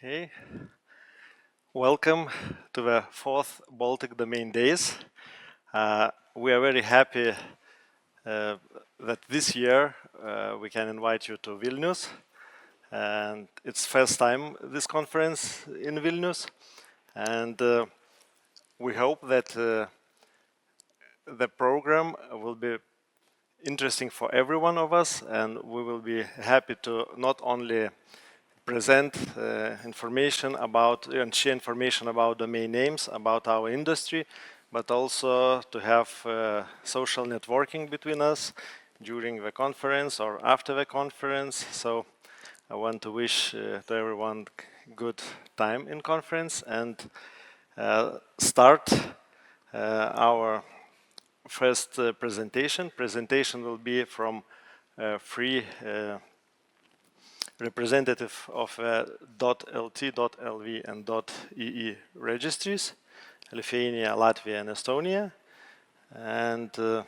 Okay, welcome to the fourth Baltic Domain Days. We are very happy that this year we can invite you to Vilnius, and it's first time this conference in Vilnius, and we hope that the program will be interesting for every one of us, and we will be happy to not only present information about and share information about domain names, about our industry, but also to have social networking between us during the conference or after the conference. So I want to wish to everyone good time in conference and start our first presentation. Presentation will be from three representative of .lt, .lv, and .ee registries, Lithuania, Latvia, and Estonia. And the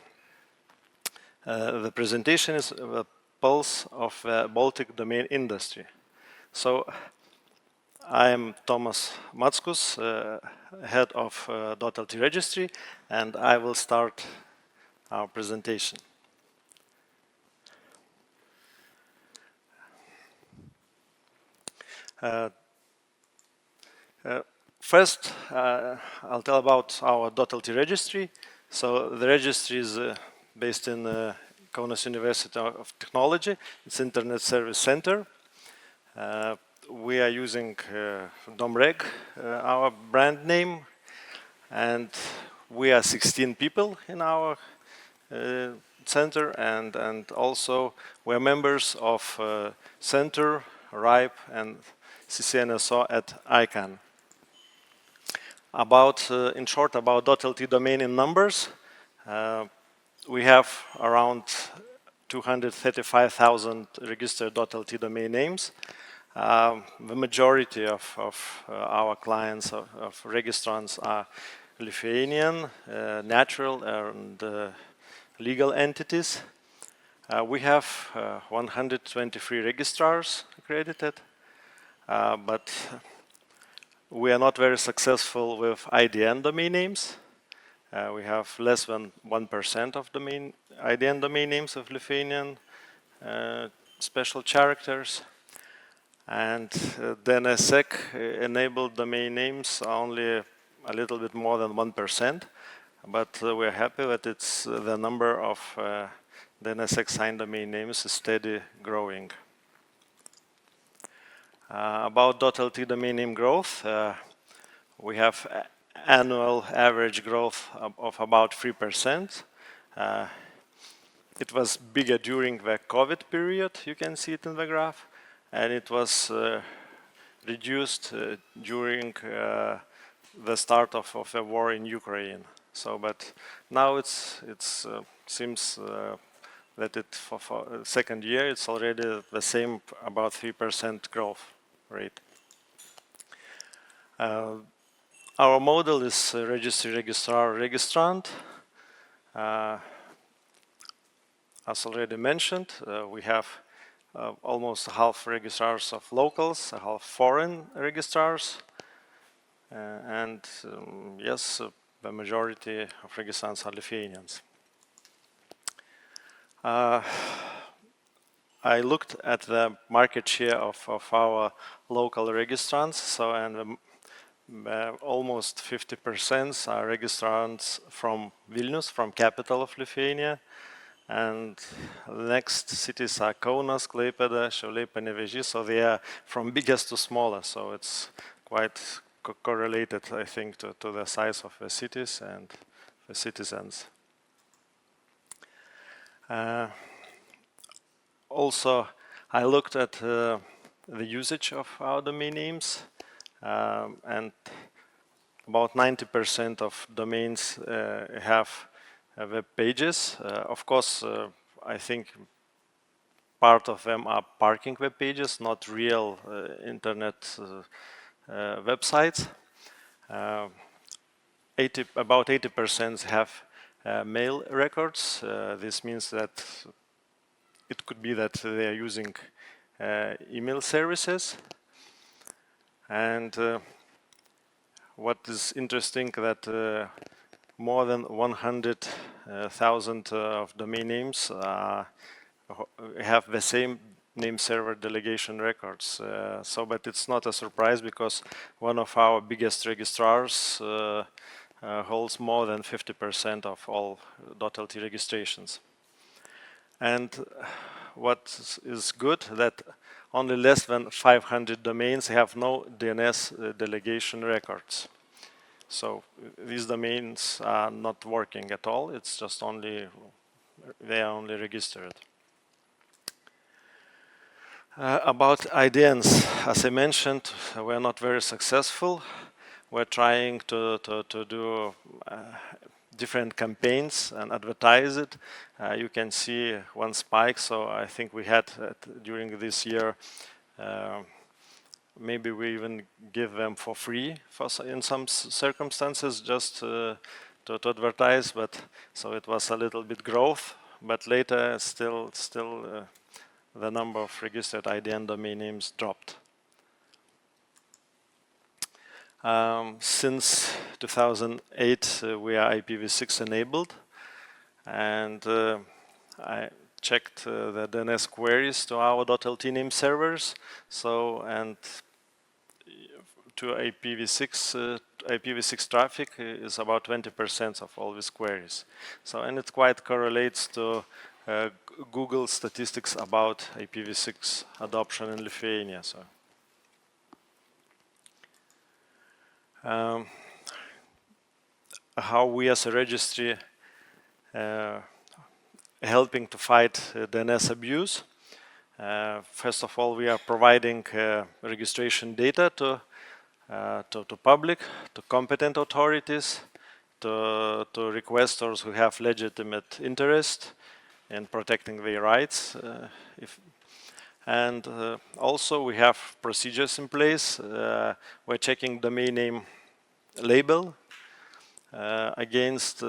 presentation is the pulse of the Baltic domain industry. So I am Tomas Mackus, head of .lt registry, and I will start our presentation. First, I'll tell about our .lt registry. So the registry is based in Kaunas University of Technology. It's Internet Service Center. We are using DomReg, our brand name, and we are 16 people in our center, and also we're members of Center, RIPE, and CCNSO at ICANN. About, in short, about .lt domain in numbers, we have around 235,000 registered .lt domain names. The majority of our clients, of registrants, are Lithuanian, natural, and legal entities. We have 123 registrars accredited. But we are not very successful with IDN domain names. We have less than 1% of IDN domain names of Lithuanian special characters. And the NSEC enabled domain names are only a little bit more than 1%. But we're happy that it's the number of the NSEC signed domain names is steady growing. About .lt domain name growth, we have annual average growth of about 3%. It was bigger during the COVID period, you can see it in the graph, and it was reduced during the start of the war in Ukraine. So, but now it seems that for second year it's already the same, about 3% growth rate. Our model is registry, registrar, registrant. As already mentioned, we have almost half registrars of locals, half foreign registrars, and yes, the majority of registrants are Lithuanians. I looked at the market share of our local registrants, so and almost 50% are registrants from Vilnius, from capital of Lithuania, and the next cities are Kaunas, Klaipėda, Šiauliai, Panevėžys, so they are from biggest to smaller, so it's quite correlated, I think, to the size of the cities and the citizens. Also, I looked at the usage of our domain names, and about 90% of domains have web pages. Of course, I think part of them are parking web pages, not real internet websites. About 80% have mail records. This means that it could be that they are using email services. And what is interesting that more than 100,000 of domain names have the same name server delegation records. But it's not a surprise because one of our biggest registrars holds more than 50% of all .lt registrations. And what is good that only less than 500 domains have no DNS delegation records. So these domains are not working at all. It's just they are only registered. About IDNs, as I mentioned, we're not very successful. We're trying to do different campaigns and advertise it. You can see one spike, so I think we had during this year, maybe we even give them for free in some circumstances just to advertise, but so it was a little bit growth, but later still the number of registered IDN domain names dropped. Since 2008, we are IPv6 enabled, and I checked the DNS queries to our .lt name servers. So, and to IPv6 traffic is about 20% of all these queries. So, and it quite correlates to Google statistics about IPv6 adoption in Lithuania. So. How we as a registry helping to fight DNS abuse. First of all, we are providing registration data to public, to competent authorities, to requesters who have legitimate interest in protecting their rights. And also we have procedures in place. We're checking domain name label against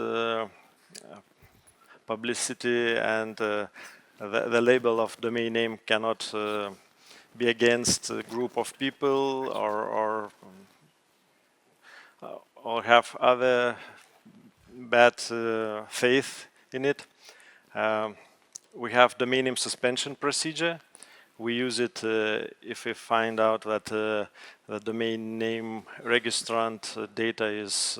publicity, and the label of domain name cannot be against a group of people or have other bad faith in it. We have domain name suspension procedure. We use it if we find out that the domain name registrant data is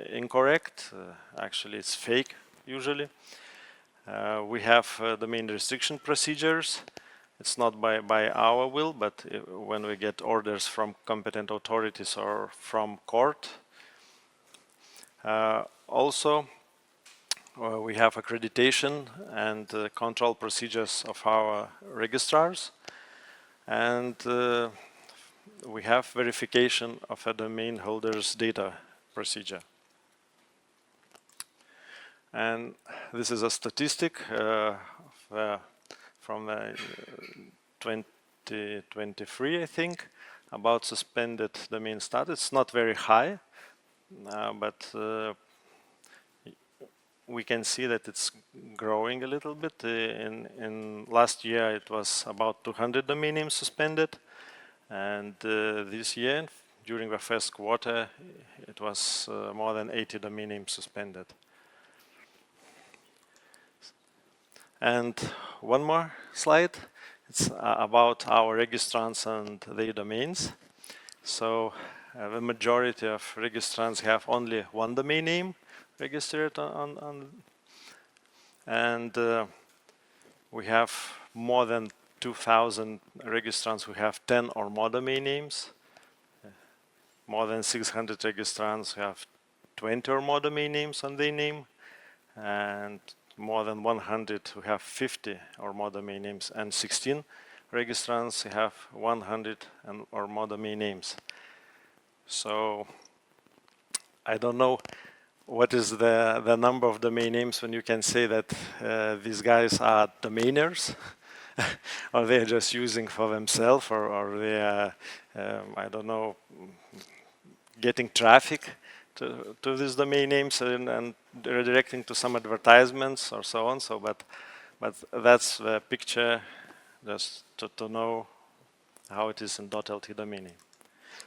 incorrect. Actually, it's fake usually. We have domain restriction procedures. It's not by our will, but when we get orders from competent authorities or from court. Also, we have accreditation and control procedures of our registrars, and we have verification of a domain holder's data procedure. And this is a statistic from 2023, I think, about suspended domain status. It's not very high, but we can see that it's growing a little bit. In last year, it was about 200 domain names suspended, and this year, during the first quarter, it was more than 80 domain names suspended. And one more slide. It's about our registrants and their domains. So the majority of registrants have only one domain name registered and we have more than 2,000 registrants who have 10 or more domain names. More than 600 registrants who have 20 or more domain names on their name, and more than 100 who have 50 or more domain names, and 16 registrants who have 100 or more domain names. So I don't know what is the number of domain names when you can say that these guys are domainers or they're just using for themselves, or they are, I don't know, getting traffic to these domain names and redirecting to some advertisements or so on. So, but that's the picture, just to know how it is in .lt domain name.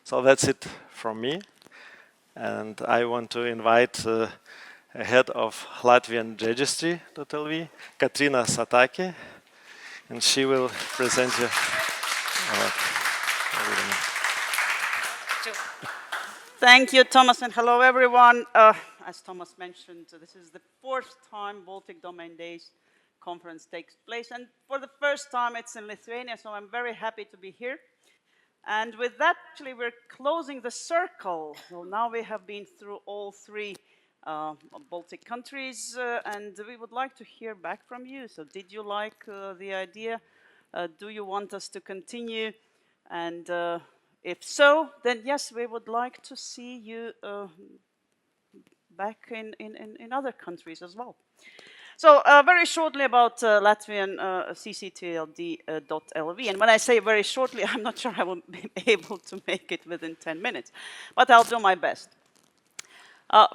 So that's it from me. And I want to invite head of Latvian Registry.lv, Katrīna Sataki, and she will present you. Thank you, Thomas, and hello, everyone. As Thomas mentioned, this is the 4th time Baltic Domain Days conference takes place, and for the first time it's in Lithuania, so I'm very happy to be here. And with that, actually, we're closing the circle. So now we have been through all 3 Baltic countries, and we would like to hear back from you. So did you like the idea? Do you want us to continue? And if so, then yes, we would like to see you back in other countries as well. So very shortly about Latvian ccTLD.lv. And when I say very shortly, I'm not sure I will be able to make it within 10 minutes, but I'll do my best.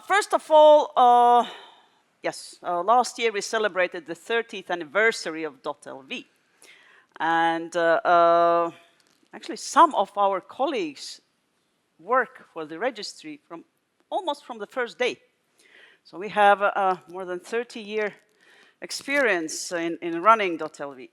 First of all, yes, last year we celebrated the 30th anniversary of .lv. And actually some of our colleagues work for the registry almost from the first day. So we have more than 30-year experience in running .lv.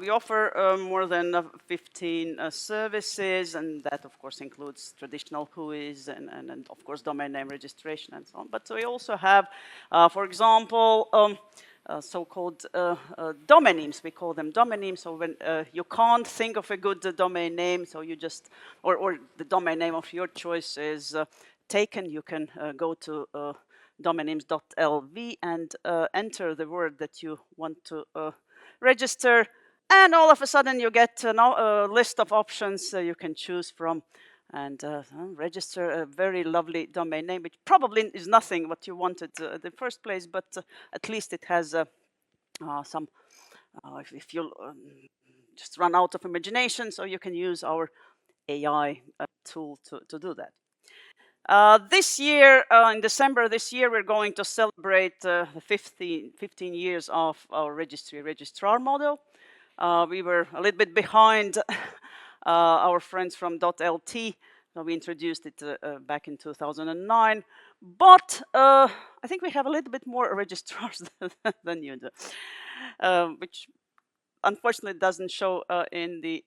We offer more than 15 services, and that of course includes traditional WHOIS and of course domain name registration and so on. But we also have, for example, so-called domains. We call them domains. So when you can't think of a good domain name, so you just, or the domain name of your choice is taken, you can go to domainnames.lv and enter the word that you want to register, and all of a sudden you get a list of options you can choose from and register a very lovely domain name, which probably is nothing what you wanted in the first place, but at least it has some, if you just run out of imagination, so you can use our AI tool to do that. This year, in December this year, we're going to celebrate the 15 years of our Registrar model. We were a little bit behind our friends from .lt. So we introduced it back in 2009. But I think we have a little bit more registrars than you do, which unfortunately doesn't show in the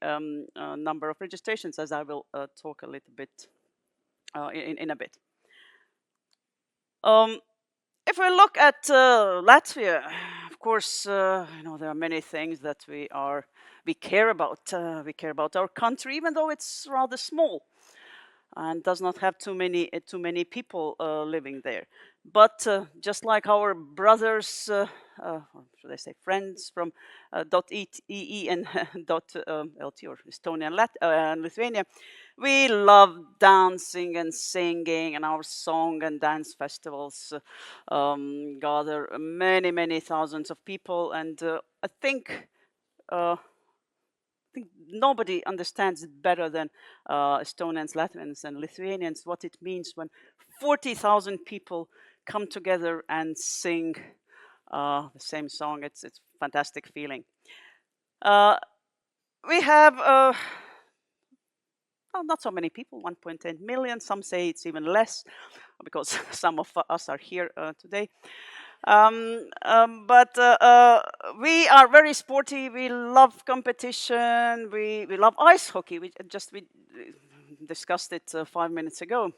number of registrations, as I will talk a little bit in a bit. If we look at Latvia, of course, you know, there are many things that we care about. We care about our country, even though it's rather small and does not have too many people living there. But just like our brothers, or should I say friends from .ee and .lt or Estonia and Lithuania, we love dancing and singing, and our song and dance festivals gather many thousands of people. And I think nobody understands it better than Estonians, Latvians, and Lithuanians what it means when 40,000 people come together and sing the same song. It's a fantastic feeling. We have not so many people, 1.10 million. Some say it's even less because some of us are here today. But we are very sporty. We love competition. We love ice hockey. We discussed it 5 minutes ago,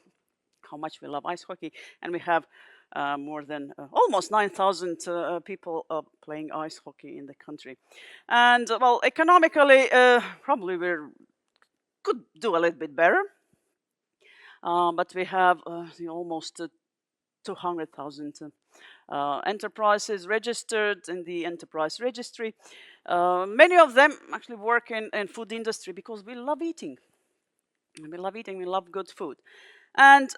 how much we love ice hockey, and we have more than almost 9,000 people playing ice hockey in the country. And well, economically, probably we could do a little bit better, but we have almost 200,000 enterprises registered in the enterprise registry. Many of them actually work in food industry because we love eating. We love eating, we love good food. And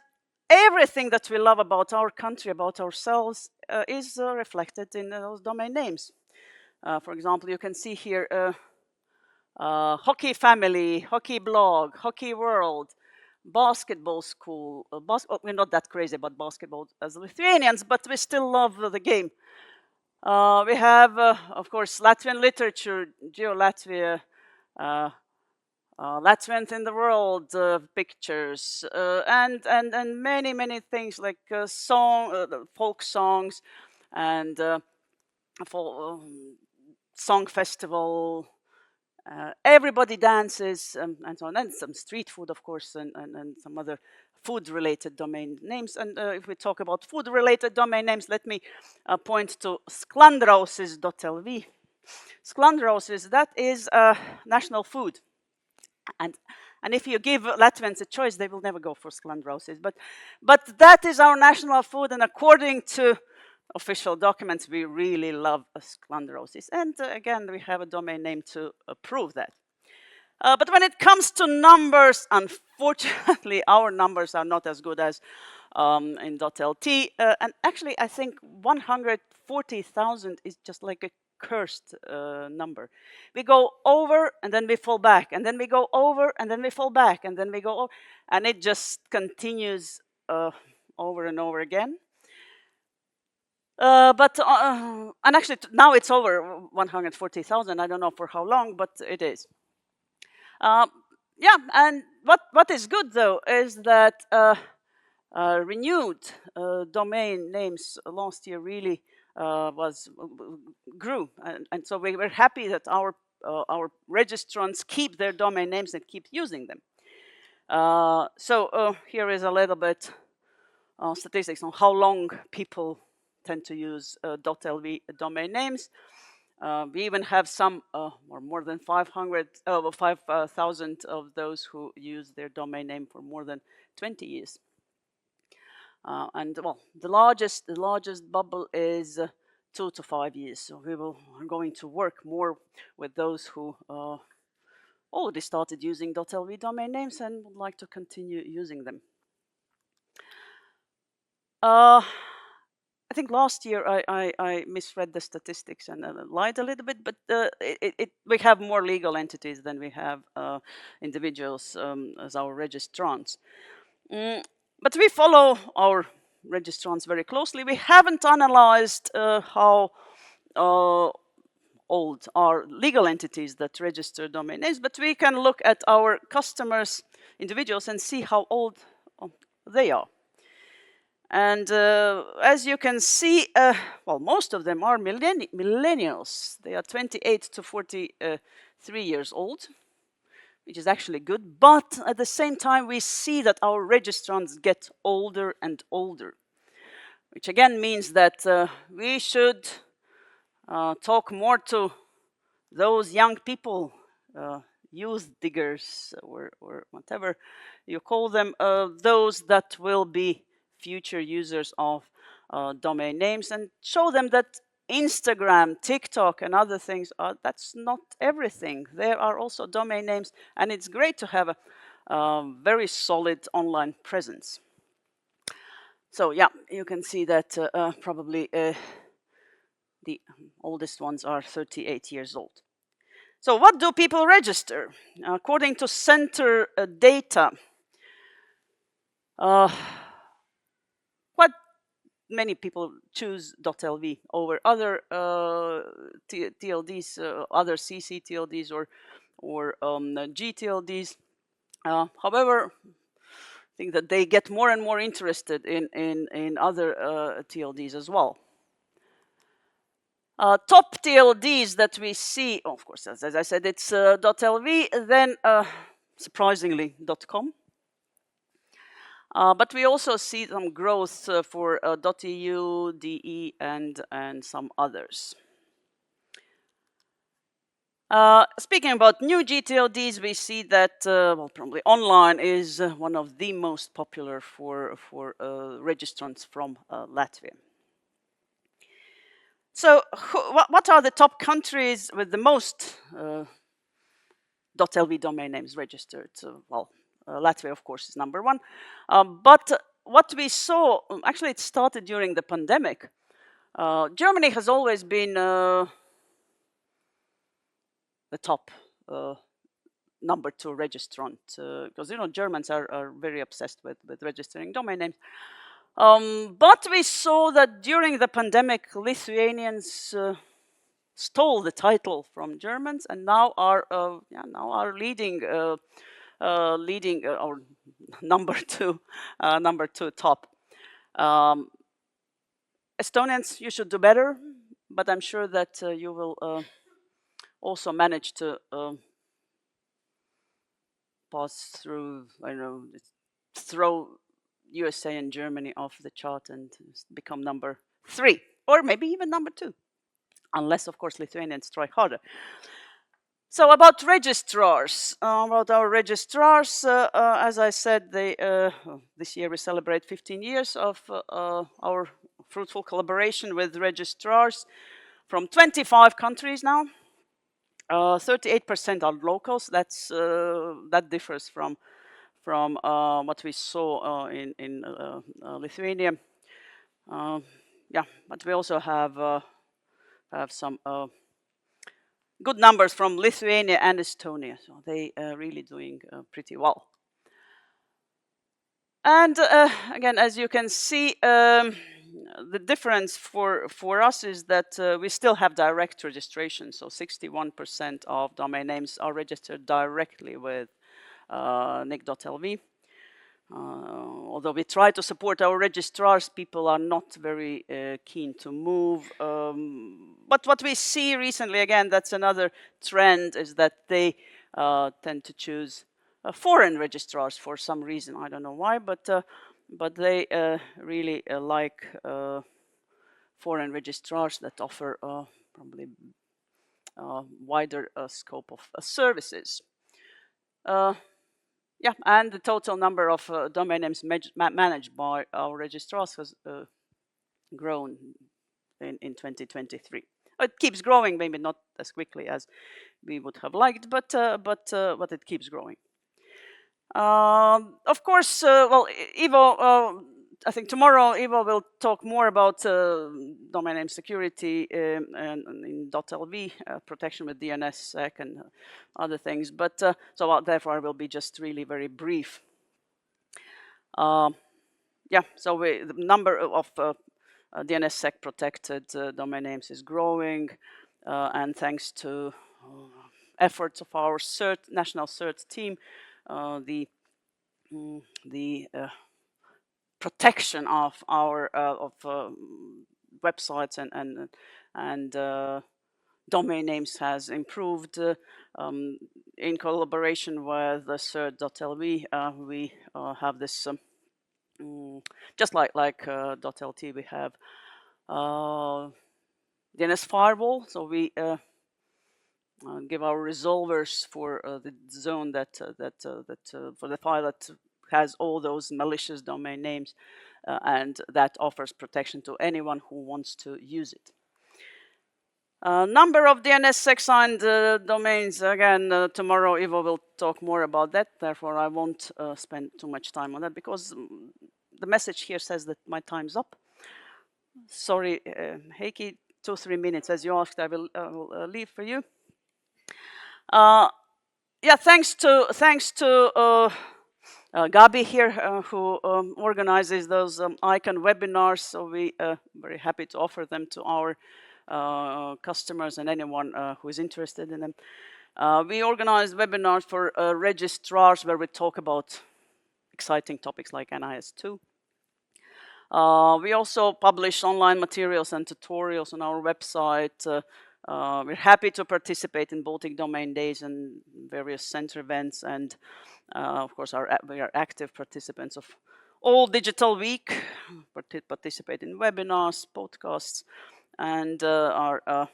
everything that we love about our country, about ourselves, is reflected in those domain names. For example, you can see here hockey family, hockey blog, hockey world, basketball school. We're not that crazy about basketball as Lithuanians, but we still love the game. We have, of course, Latvian literature, Geo Latvia, Latvians in the world pictures, and many things like folk songs, and song festival. Everybody dances, and so on, and some street food, of course, and some other food-related domain names. And if we talk about food-related domain names, let me point to sklandrausis.lv. Sklandrausis, that is national food. And if you give Latvians a choice, they will never go for sklandrausis. But that is our national food, and according to official documents, we really love sklandrausis. And again, we have a domain name to prove that. But when it comes to numbers, unfortunately, our numbers are not as good as in .lt. And actually, I think 140,000 is just like a cursed number. We go over and then we fall back, and then we go over and then we fall back, and then we go over, and it just continues over and over again. And actually now it's over 140,000. I don't know for how long, but it is. Yeah, and what is good though is that renewed domain names last year really grew, and so we were happy that our registrants keep their domain names and keep using them. So here is a little bit statistics on how long people tend to use .lv domain names. We even have some, or more than 5,000 of those who use their domain name for more than 20 years. And well, the largest bubble is 2 to 5 years. So we are going to work more with those who already started using .lv domain names and would like to continue using them. I think last year I misread the statistics and lied a little bit, but we have more legal entities than we have individuals as our registrants. But we follow our registrants very closely. We haven't analyzed how old are legal entities that register domain names, but we can look at our customers, individuals, and see how old they are. And as you can see, well, most of them are millennials. They are 28 to 43 years old, which is actually good. But at the same time, we see that our registrants get older and older, which again means that we should talk more to those young people, youth diggers, or whatever you call them, those that will be future users of domain names, and show them that Instagram, TikTok, and other things that's not everything. There are also domain names, and it's great to have a very solid online presence. So yeah, you can see that probably the oldest ones are 38 years old. So what do people register? According to center data, many people choose .lv over other TLDs, other CC TLDs or GTLDs. However, I think that they get more and more interested in other TLDs as well. Top TLDs that we see, of course, as I said, it's .lv, then surprisingly .com. But we also see some growth for .eu, DE, and some others. Speaking about new GTLDs, we see that well, probably online is one of the most popular for registrants from Latvia. So, what are the top countries with the most .lv domain names registered? Well, Latvia, of course, is number one. But what we saw, actually, it started during the pandemic. Germany has always been the top number 2 registrant, because Germans are very obsessed with registering domain names. But we saw that during the pandemic, Lithuanians stole the title from Germans and now are leading or number two top. Estonians, you should do better, but I'm sure that you will also manage to pass through, throw USA and Germany off the chart and become number 3, or maybe even number 2, unless, of course, Lithuanians try harder. So about registrars, about our registrars, as I said, this year we celebrate 15 years of our fruitful collaboration with registrars from 25 countries now. 38% are locals. That differs from what we saw in Lithuania. Yeah, but we also have some good numbers from Lithuania and Estonia, so they are really doing pretty well. And again, as you can see, the difference for us is that we still have direct registration, so 61% of domain names are registered directly with nic.lv. Although we try to support our registrars, people are not very keen to move. But what we see recently, again, that's another trend, is that they tend to choose foreign registrars for some reason. I don't know why, but they really like foreign registrars that offer probably wider scope of services. Yeah, and the total number of domain names managed by our registrars has grown in 2023. It keeps growing, maybe not as quickly as we would have liked, but it keeps growing. Of course, well, Ivo, I think tomorrow Ivo will talk more about domain name security and in .lv protection with DNSSEC and other things. But so therefore I will be just really very brief. Yeah, so the number of DNSSEC protected domain names is growing, and thanks to efforts of our national CERT team, the protection of our websites and domain names has improved. In collaboration with the CERT.lv, we have this just like .lt, we have DNS firewall. So we give our resolvers for the zone that for the file that has all those malicious domain names, and that offers protection to anyone who wants to use it. Number of DNSSEC signed domains, again, tomorrow Ivo will talk more about that, therefore I won't spend too much time on that, because the message here says that my time's up. Sorry, Heiki, 2-3 minutes, as you asked, I will leave for you. Yeah, thanks to Gabi here, who organizes those icon webinars. So we are very happy to offer them to our customers and anyone who is interested in them. We organize webinars for registrars where we talk about exciting topics like NIS2. We also publish online materials and tutorials on our website. We're happy to participate in Baltic Domain Days and various center events, and of course we are active participants of All Digital Week, participate in webinars, podcasts, and are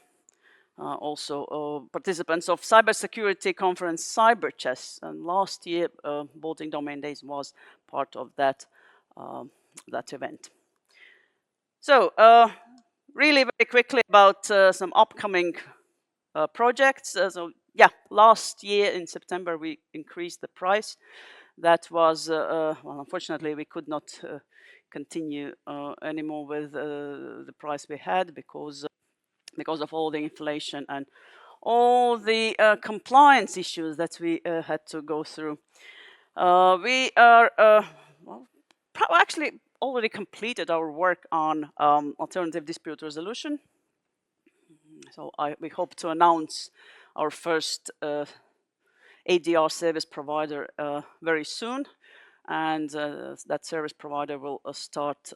also participants of cybersecurity conference CyberChess. And last year, Baltic Domain Days was part of that event. So really very quickly about some upcoming projects. So yeah, last year in September we increased the price. That was well, unfortunately we could not continue anymore with the price we had because of all the inflation and all the compliance issues that we had to go through. We are well, actually already completed our work on alternative dispute resolution. So we hope to announce our first ADR service provider very soon, and that service provider will start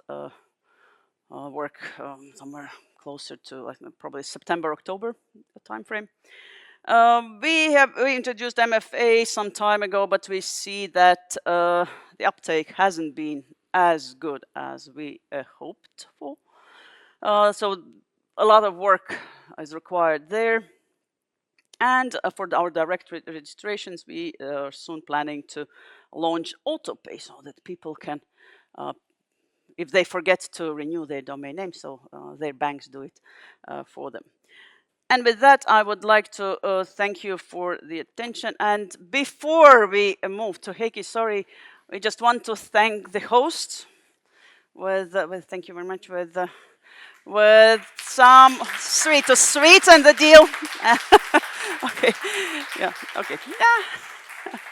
work somewhere closer to probably September, October timeframe. We introduced MFA some time ago, but we see that the uptake hasn't been as good as we hoped for. So a lot of work is required there. And for our direct registrations, we are soon planning to launch autopay so that people can, if they forget to renew their domain name, so their banks do it for them. And with that, I would like to thank you for the attention. And before we move to Heiki, sorry, we just want to thank the host thank you very much, with some sweet to sweeten the deal. Okay, yeah, okay.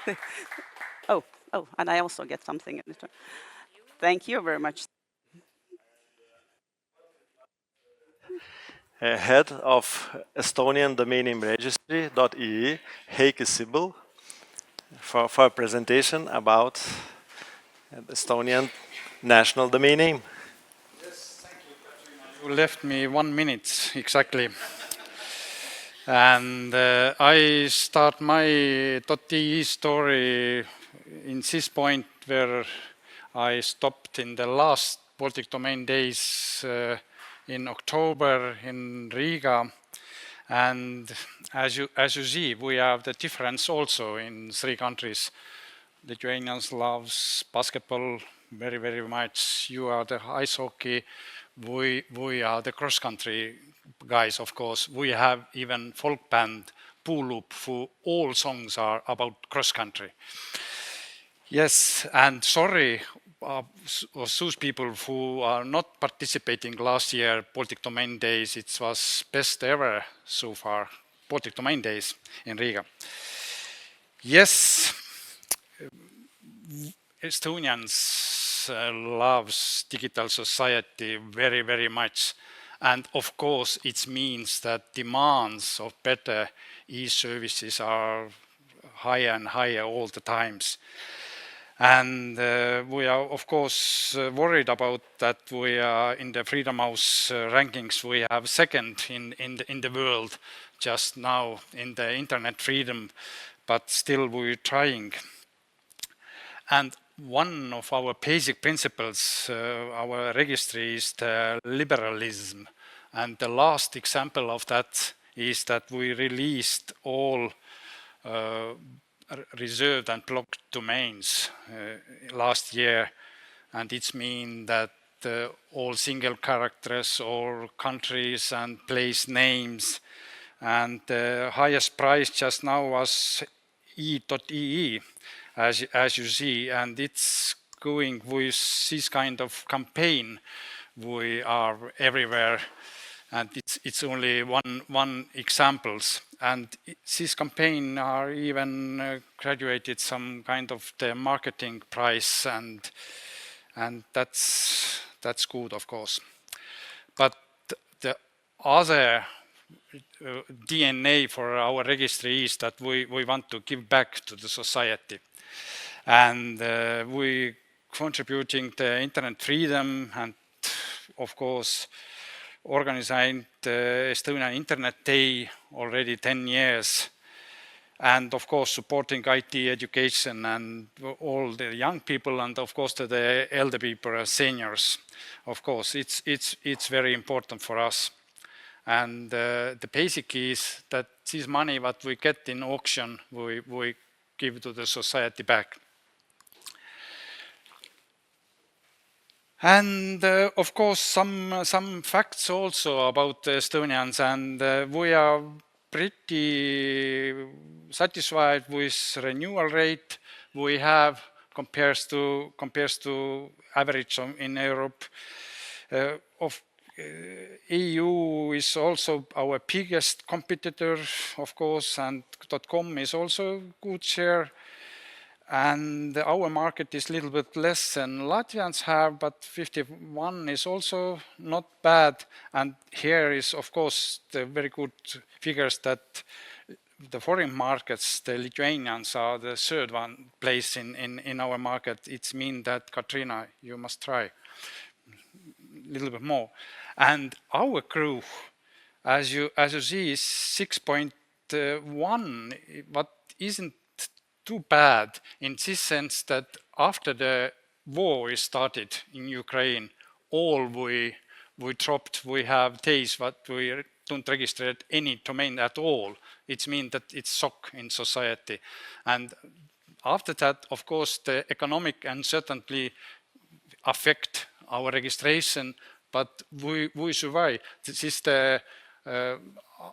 Yeah. Oh, and I also get something in return. Thank you very much. Head of Estonian Domain Name Registry.ee, Heiki Sibul, for a presentation about Estonian national domain name. Yes, thank you, Katrīna. You left me 1 minute exactly. And I start my .ee story in this point where I stopped in the last Baltic Domain Days in October in Riga. And as you see, we have the difference also in 3 countries. Lithuanians loves basketball very, very much. You are the ice hockey. We are the cross-country guys, of course. We have even folk band Puulup, who all songs are about cross-country. Yes, and sorry those people who are not participating last year Baltic Domain Days. It was best ever so far, Baltic Domain Days in Riga. Yes, Estonians loves digital society very, very much. And of course, it means that demands of better e-services are higher and higher all the times. And we are, of course, worried about that. We are in the Freedom House rankings. We have second in the world just now in the internet freedom, but still we're trying. And one of our basic principles, our registry, is the liberalism. And the last example of that is that we released all reserved and blocked domains last year. And it means that all single characters or countries and place names. And the highest price just now was e.ee. As you see, and it's going with this kind of campaign. We are everywhere, and it's only one examples. And this campaign are even graduated some kind of the marketing price, and that's good, of course. But the other DNA for our registry is that we want to give back to the society. And we contributing to internet freedom and, of course, organizing the Estonian Internet Day already 10 years. And, of course, supporting IT education and all the young people and, of course, to the elder people, seniors. Of course, it's very important for us. And the basic is that this money what we get in auction, we give to the society back. And of course, some facts also about Estonians, and we are pretty satisfied with renewal rate we have compares to average in Europe. EU is also our biggest competitor, of course, and .com is also good share. and our market is a little bit less than Latvians have, but 51 is also not bad. And here is, of course, the very good figures that the foreign markets, the Lithuanians are the third one place in our market. It means that, Katrīna, you must try a little bit more. And our growth, as you see, is 6.1, but isn't too bad in this sense that after the war is started in Ukraine, all we dropped. We have days that we don't register any domain at all. It means that it's shock in society. And after that, of course, the economic uncertainty affect our registration, but we survive. This is the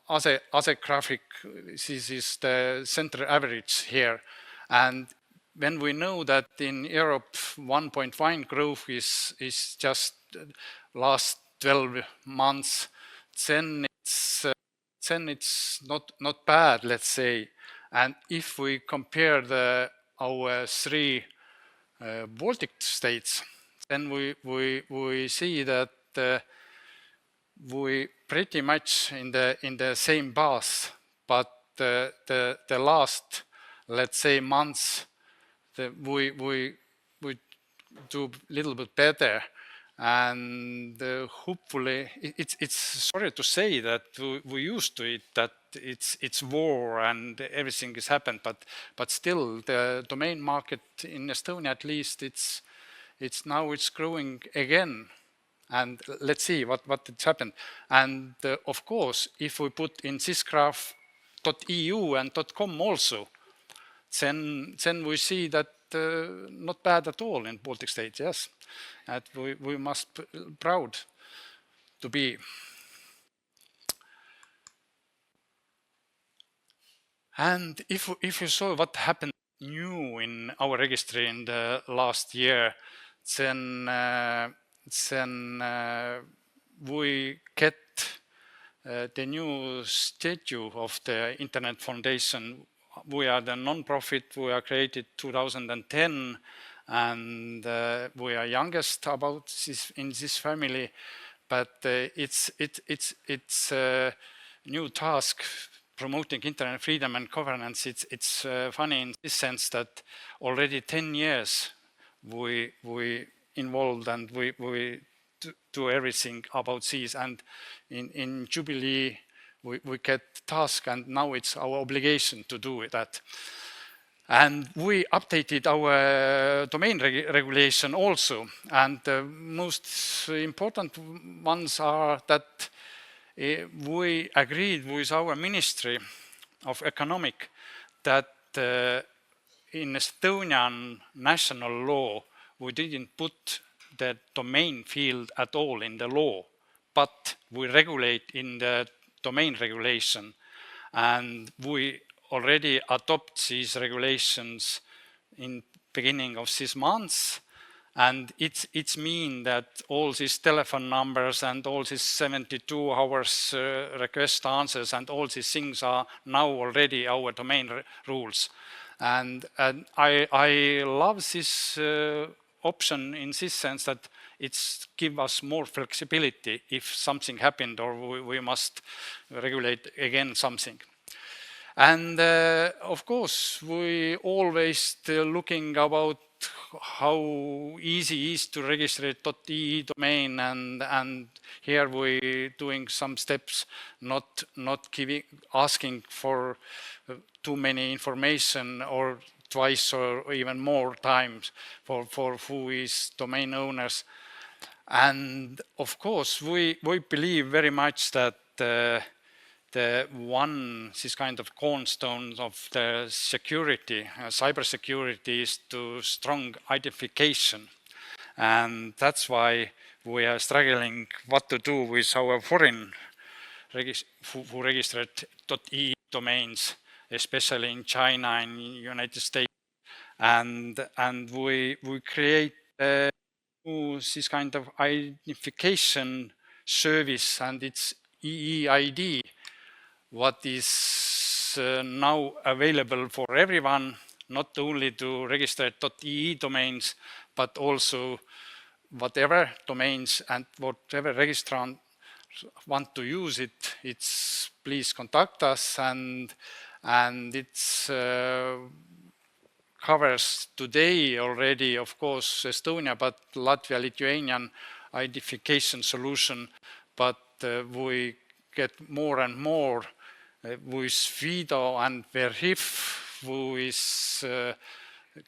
other graphic. This is the center average here. And when we know that in Europe 1.1 growth is just last 12 months, then it's not bad, let's say. And if we compare our three Baltic states, then we see that we pretty much in the same path, but the last, let's say, months, we do a little bit better. And hopefully, it's sorry to say that we used to it, that it's war and everything has happened, but still the domain market in Estonia, at least, it's now growing again. And let's see what it's happened. And of course, if we put in this graph .eu and .com also, then we see that not bad at all in Baltic states, yes. And we must be proud to be. And if you saw what happened new in our registry in the last year, then we get the new statute of the Internet Foundation. We are the non-profit. We are created 2010, and we are youngest about this in this family. But it's a new task promoting internet freedom and governance. It's funny in this sense that already 10 years we involved and we do everything about this. And in Jubilee we get task, and now it's our obligation to do that. And we updated our domain regulation also. And the most important ones are that we agreed with our Ministry of Economic that in Estonian national law, we didn't put the domain field at all in the law, but we regulate in the domain regulation. And we already adopt these regulations in beginning of this month. And it's mean that all these telephone numbers and all these 72 hours request answers and all these things are now already our domain rules. And I love this option in this sense that it's give us more flexibility if something happened or we must regulate again something. And of course, we always looking about how easy it is to register .ee domain, and here we doing some steps, not asking for too many information or twice or even more times for who is domain owners. And of course, we believe very much that this kind of cornerstone of the security, cyber security, is to strong identification. And that's why we are struggling what to do with our foreign who registered .ee domains, especially in China and United States. And we create this kind of identification service, and it's EEID, what is now available for everyone, not only to register.ee domains, but also whatever domains and whatever registrant want to use it, it's please contact us, and it's covers today already, of course, Estonia, but Latvia, Lithuanian identification solution. But we get more and more with Fido and Verif, who is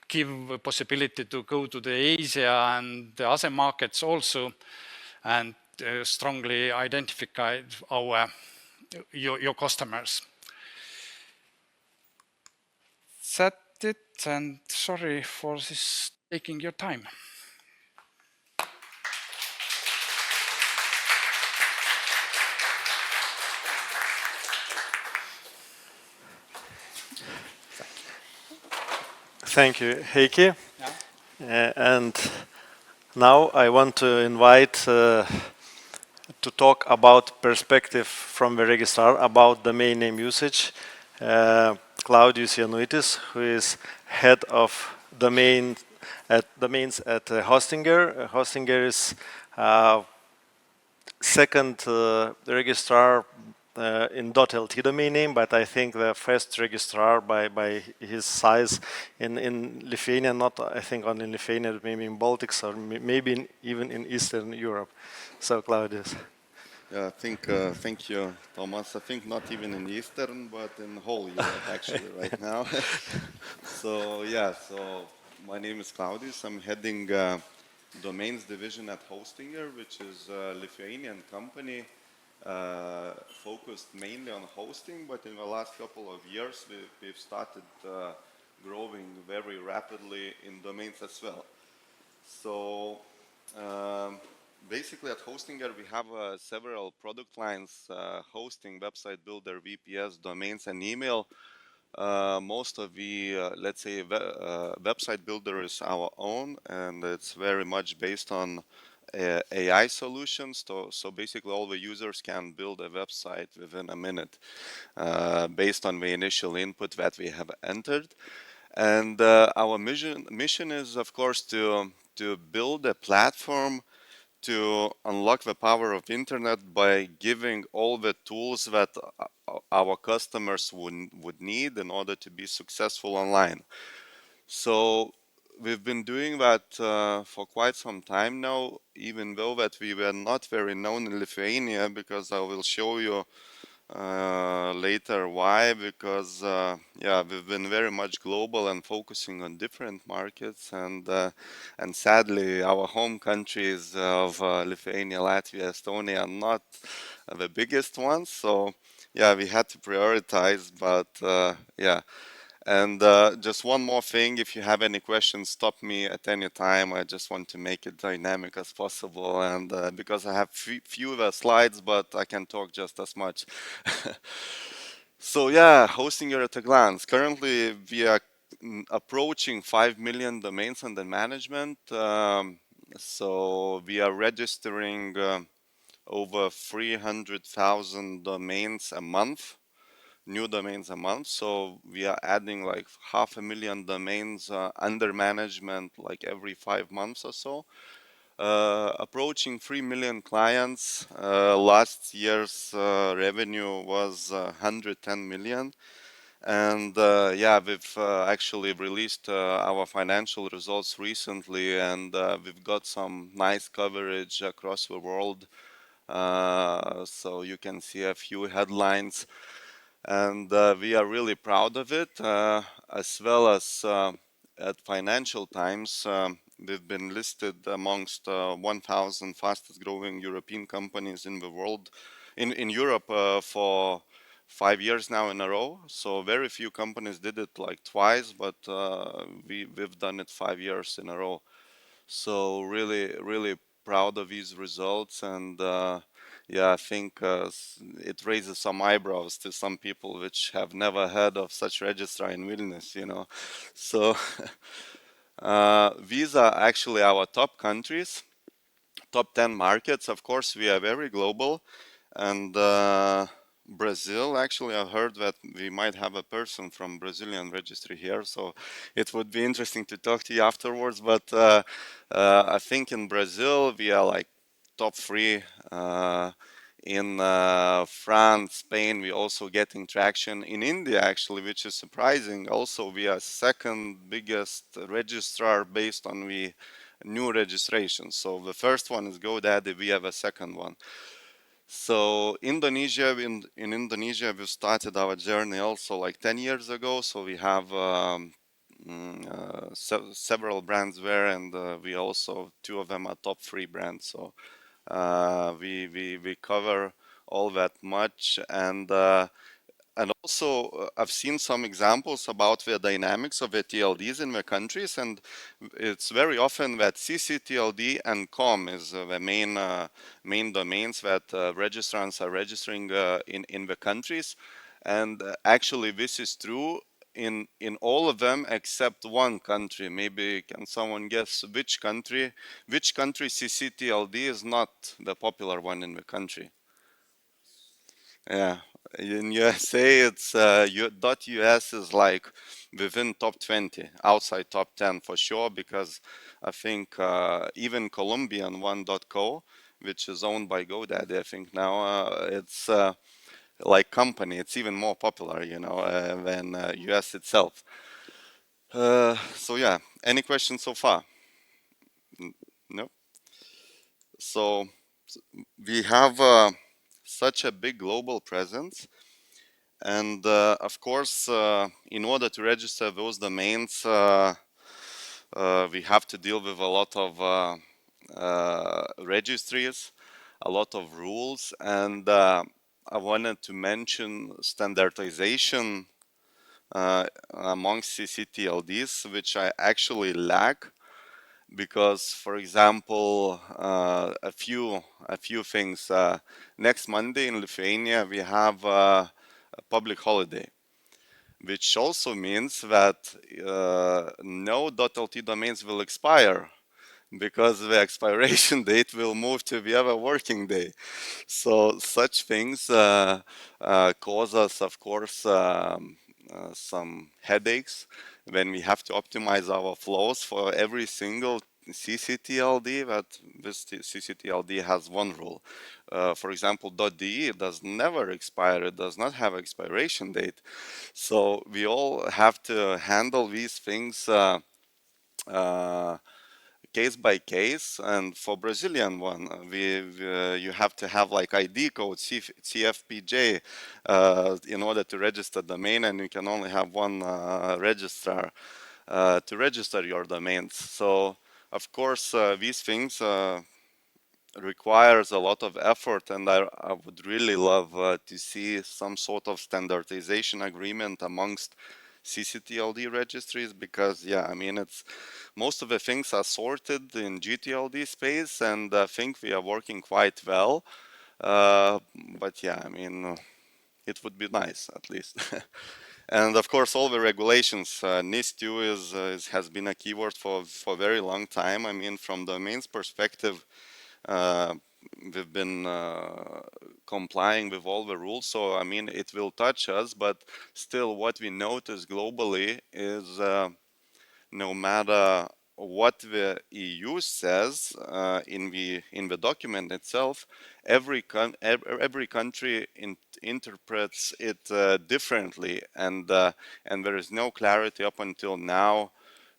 give a possibility to go to the Asia and the other markets also, and strongly identify your customers. That's it, and sorry for this taking your time. Thank you, Heiki. Yeah. And now I want to invite to talk about perspective from the registrar about domain name usage, Klaudijus Januitis, who is head of domains at Hostinger. Hostinger is second registrar in .lt domain name, but I think the first registrar by his size in Lithuania, not I think only in Lithuania, maybe in Baltics or maybe even in Eastern Europe. So Klaudijus. Yeah, I think, thank you, Tomas. I think not even in Eastern, but in whole Europe actually right now. So yeah, so my name is Klaudijus. I'm heading domains division at Hostinger, which is a Lithuanian company focused mainly on hosting, but in the last couple of years we've started growing very rapidly in domains as well. So basically at Hostinger we have several product lines, hosting, website builder, VPS, domains and email. Most of the, let's say, website builder is our own, and it's very much based on AI solutions. So basically all the users can build a website within a minute based on the initial input that we have entered. And our mission is, of course, to build a platform to unlock the power of internet by giving all the tools that our customers would need in order to be successful online. So we've been doing that for quite some time now, even though that we were not very known in Lithuania, because I will show you later why, because yeah, we've been very much global and focusing on different markets, and sadly our home countries of Lithuania, Latvia, Estonia are not the biggest ones, so yeah, we had to prioritize, but yeah. And just one more thing, if you have any questions, stop me at any time. I just want to make it dynamic as possible, and because I have fewer slides, but I can talk just as much. So yeah, Hostinger at a glance. Currently, we are approaching 5 million domains under management. So we are registering over 300,000 domains a month. New domains a month, so we are adding like 500,000 domains under management like every 5 months or so. Approaching 3 million clients. Last year's revenue was 110 million, and yeah, we've actually released our financial results recently, and we've got some nice coverage across the world, so you can see a few headlines. And we are really proud of it, as well as at Financial Times. We've been listed amongst 1,000 fastest growing European companies in the world, in Europe for 5 years now in a row. So very few companies did it like twice, but we've done it 5 years in a row. So really proud of these results, and yeah, I think it raises some eyebrows to some people which have never heard of such registrar in Vilnius, you know. So these are actually our top countries, top 10 markets. Of course, we are very global, and Brazil. Actually, I've heard that we might have a person from Brazilian registry here, so it would be interesting to talk to you afterwards. But I think in Brazil we are like top 3. In France, Spain, we also getting traction. In India, actually, which is surprising. Also, we are second biggest registrar based on the new registrations. So the first one is GoDaddy. We have a second one. So Indonesia, in Indonesia, we started our journey also like 10 years ago. So we have several brands there, and we also 2 of them are top 3 brands. So we cover all that much, and also I've seen some examples about the dynamics of the TLDs in the countries, and it's very often that ccTLD and com is the main domains that registrants are registering in the countries, and actually this is true in all of them except one country. Maybe can someone guess which country ccTLD is not the popular one in the country? Yeah, in USA it's .us is like within top 20, outside top 10 for sure, because I think even Colombian one .co, which is owned by GoDaddy, I think now it's like company, it's even more popular, you know, than US itself. So yeah, any questions so far? No? So we have such a big global presence, and of course in order to register those domains we have to deal with a lot of registries, a lot of rules, and I wanted to mention standardization amongst ccTLDs, which I actually lack, because, for example, a few things. Next Monday in Lithuania we have a public holiday, which also means that no .lt domains will expire, because the expiration date will move to the other working day. So such things cause us, of course, some headaches when we have to optimize our flows for every single ccTLD. That this ccTLD has one rule. For example, .de does never expire. It does not have expiration date. So we all have to handle these things case by case. And for Brazilian one, you have to have like ID code CFPJ in order to register domain, and you can only have one registrar to register your domains. So of course these things requires a lot of effort, and I would really love to see some sort of standardization agreement amongst ccTLD registries, because yeah, I mean, it's most of the things are sorted in GTLD space, and I think we are working quite well, but yeah, I mean, it would be nice at least. And of course all the regulations, NIS2 has been a keyword for a very long time. I mean, from the domains perspective, we've been complying with all the rules, so I mean it will touch us, but still what we notice globally is no matter what the EU says in the document itself, every country interprets it differently, and there is no clarity up until now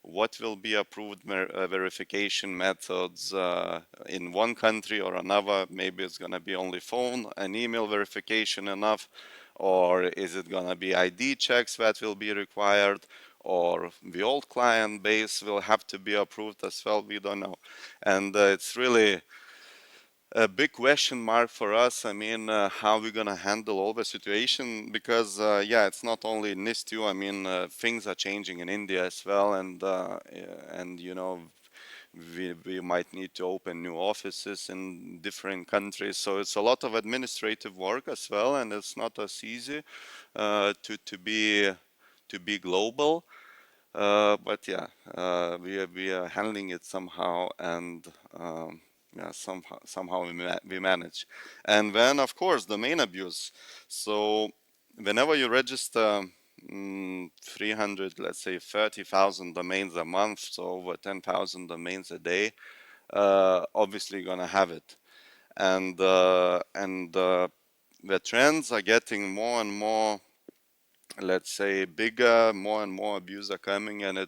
what will be approved verification methods in one country or another. Maybe it's going to be only phone and email verification enough, or is it going to be ID checks that will be required, or the old client base will have to be approved as well. We don't know, and it's really a big question mark for us. I mean, how we're gonna handle all the situation, because yeah, it's not only NIS2. I mean, things are changing in India as well, and you know, we might need to open new offices in different countries. So it's a lot of administrative work as well, and it's not as easy to be global. But yeah, we are handling it somehow, and yeah, somehow we manage. And then, of course, domain abuse. So whenever you register 300, let's say 30,000 domains a month, so over 10,000 domains a day, obviously you're gonna have it. And the trends are getting more and more, let's say, bigger. More and more abuse are coming, and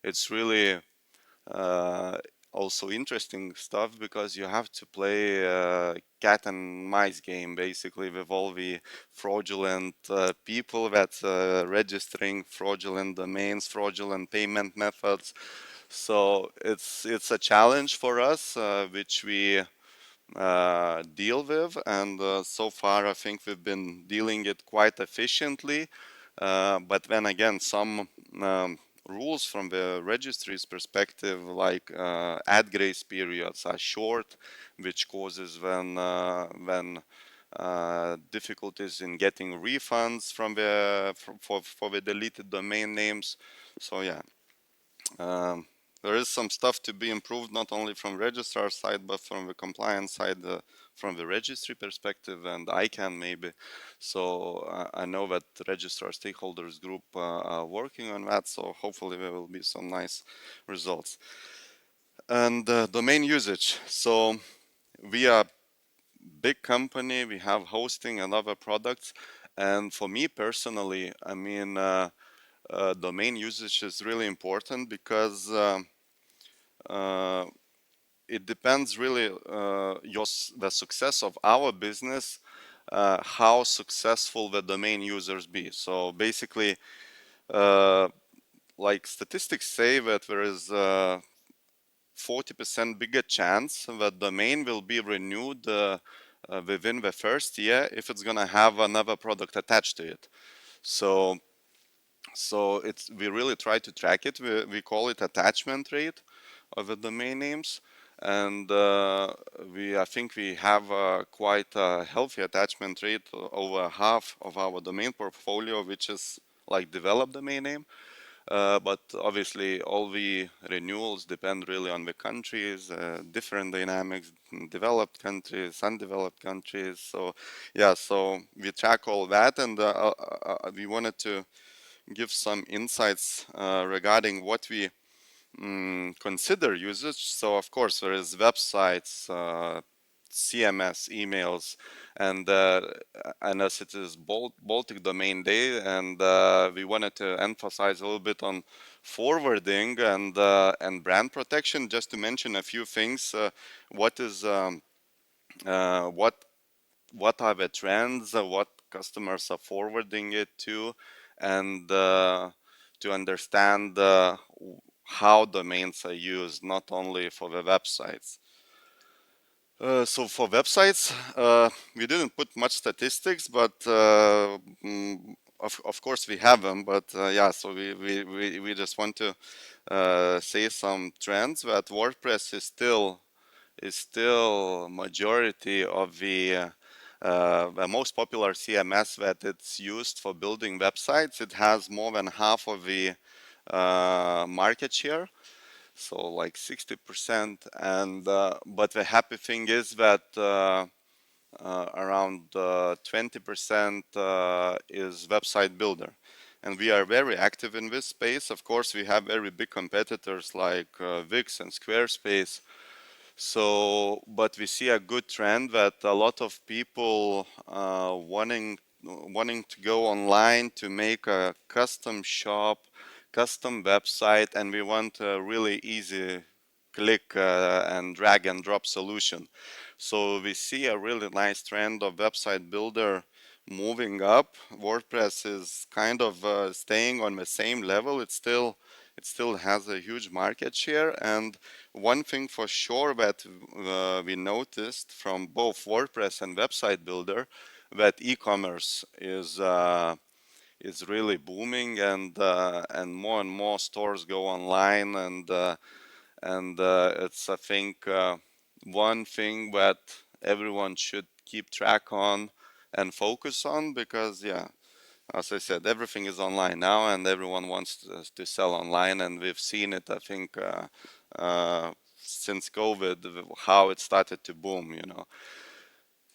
it's really also interesting stuff, because you have to play cat and mice game basically with all the fraudulent people that registering fraudulent domains, fraudulent payment methods. So it's a challenge for us, which we deal with, and so far I think we've been dealing it quite efficiently. But then again, some rules from the registry's perspective, like ad grace periods, are short, which causes when difficulties in getting refunds from for the deleted domain names. So yeah. There is some stuff to be improved, not only from registrar side, but from the compliance side, from the registry perspective, and ICANN maybe. So I know that the registrar stakeholders group are working on that, so hopefully there will be some nice results. And domain usage. So we are big company, we have hosting and other products, and for me personally, I mean, domain usage is really important, because it depends really the success of our business, how successful the domain users be. So basically, like statistics say that there is 40% bigger chance that domain will be renewed within the first year if it's gonna have another product attached to it. So we really try to track it. We call it attachment rate of the domain names, and I think we have quite a healthy attachment rate. Over half of our domain portfolio, which is like developed domain name. But obviously all the renewals depend really on the countries, different dynamics, developed countries, undeveloped countries. So yeah, so we track all that, and we wanted to give some insights regarding what we consider usage. So of course there is websites, CMS, emails, and as it is Baltic Domain Day, and we wanted to emphasize a little bit on forwarding and brand protection. Just to mention a few things, what are the trends, what customers are forwarding it to, and to understand how domains are used, not only for the websites. So for websites, we didn't put much statistics, but of course we have them. But yeah, so we just want to say some trends that WordPress is still majority of the most popular CMS that it's used for building websites. It has more than half of the market share, so like 60%. And but the happy thing is that around 20% is website builder, and we are very active in this space. Of course, we have very big competitors like Wix and Squarespace. So, but we see a good trend that a lot of people wanting to go online to make a custom shop, custom website, and we want a really easy click and drag and drop solution. So we see a really nice trend of website builder moving up. WordPress is kind of staying on the same level. It still has a huge market share. And one thing for sure that we noticed from both WordPress and website builder, that e-commerce is really booming, and more stores go online, and it's, I think, one thing that everyone should keep track on and focus on, because yeah, as I said, everything is online now, and everyone wants to sell online, and we've seen it, I think, since COVID, how it started to boom, you know.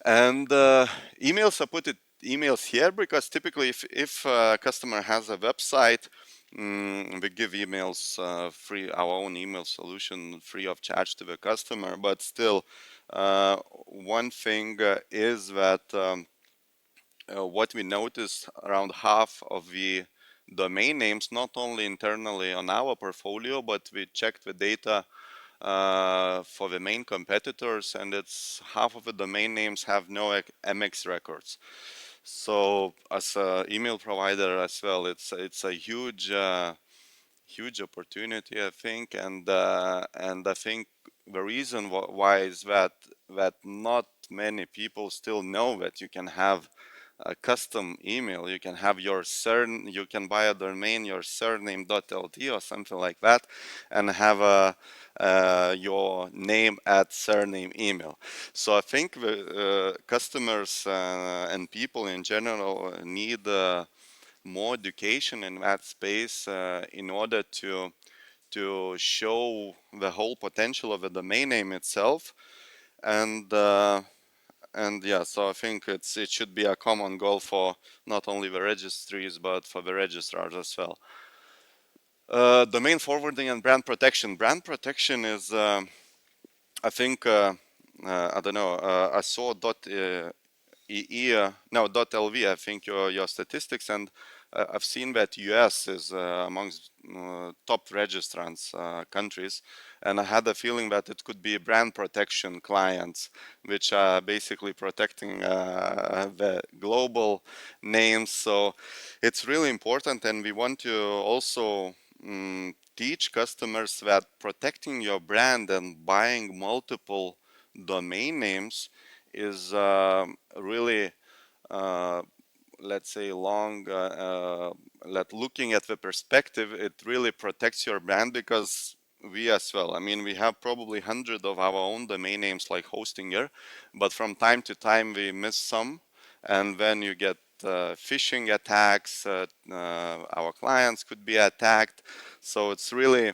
And emails, I put emails here because typically if a customer has a website, we give emails free, our own email solution free of charge to the customer. But still, one thing is that what we noticed, around half of the domain names, not only internally on our portfolio, but we checked the data for the main competitors, and it's half of the domain names have no MX records. So as an email provider as well, it's a huge huge opportunity, I think, and I think the reason why is that not many people still know that you can have a custom email. You can have your surname, you can buy a domain, your surname.lt or something like that, and have your name at surname email. So I think the customers and people in general need more education in that space in order to show the whole potential of the domain name itself. And yeah, so I think it should be a common goal for not only the registries but for the registrars as well. Domain forwarding and brand protection. Brand protection is, I think, I don't know. I saw .lv, I think your statistics, and I've seen that US is amongst top registrants countries, and I had a feeling that it could be brand protection clients, which are basically protecting the global names. So it's really important, and we want to also teach customers that protecting your brand and buying multiple domain names is really let's say looking at the perspective, it really protects your brand, because we as well, I mean, we have probably 100 of our own domain names like hosting here, but from time to time we miss some, and then you get phishing attacks, our clients could be attacked. So it's really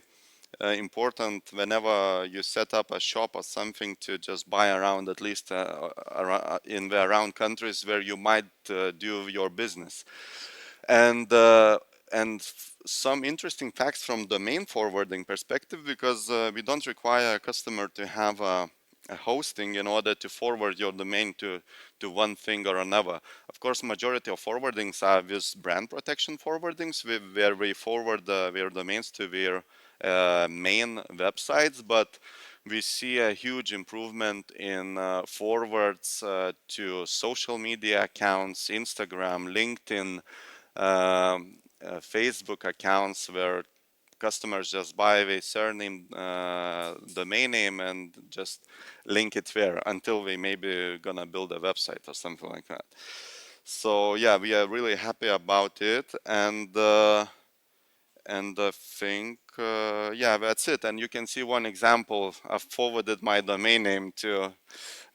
important whenever you set up a shop or something to just buy around, at least in the around countries where you might do your business. And some interesting facts from domain forwarding perspective, because we don't require a customer to have a hosting in order to forward your domain to one thing or another. Of course, majority of forwardings are with brand protection forwardings, where we forward their domains to their main websites, but we see a huge improvement in forwards to social media accounts, Instagram, LinkedIn, Facebook accounts, where customers just buy the surname domain name and just link it there until they maybe gonna build a website or something like that. So yeah, we are really happy about it, and I think yeah, that's it. And you can see one example. I've forwarded my domain name to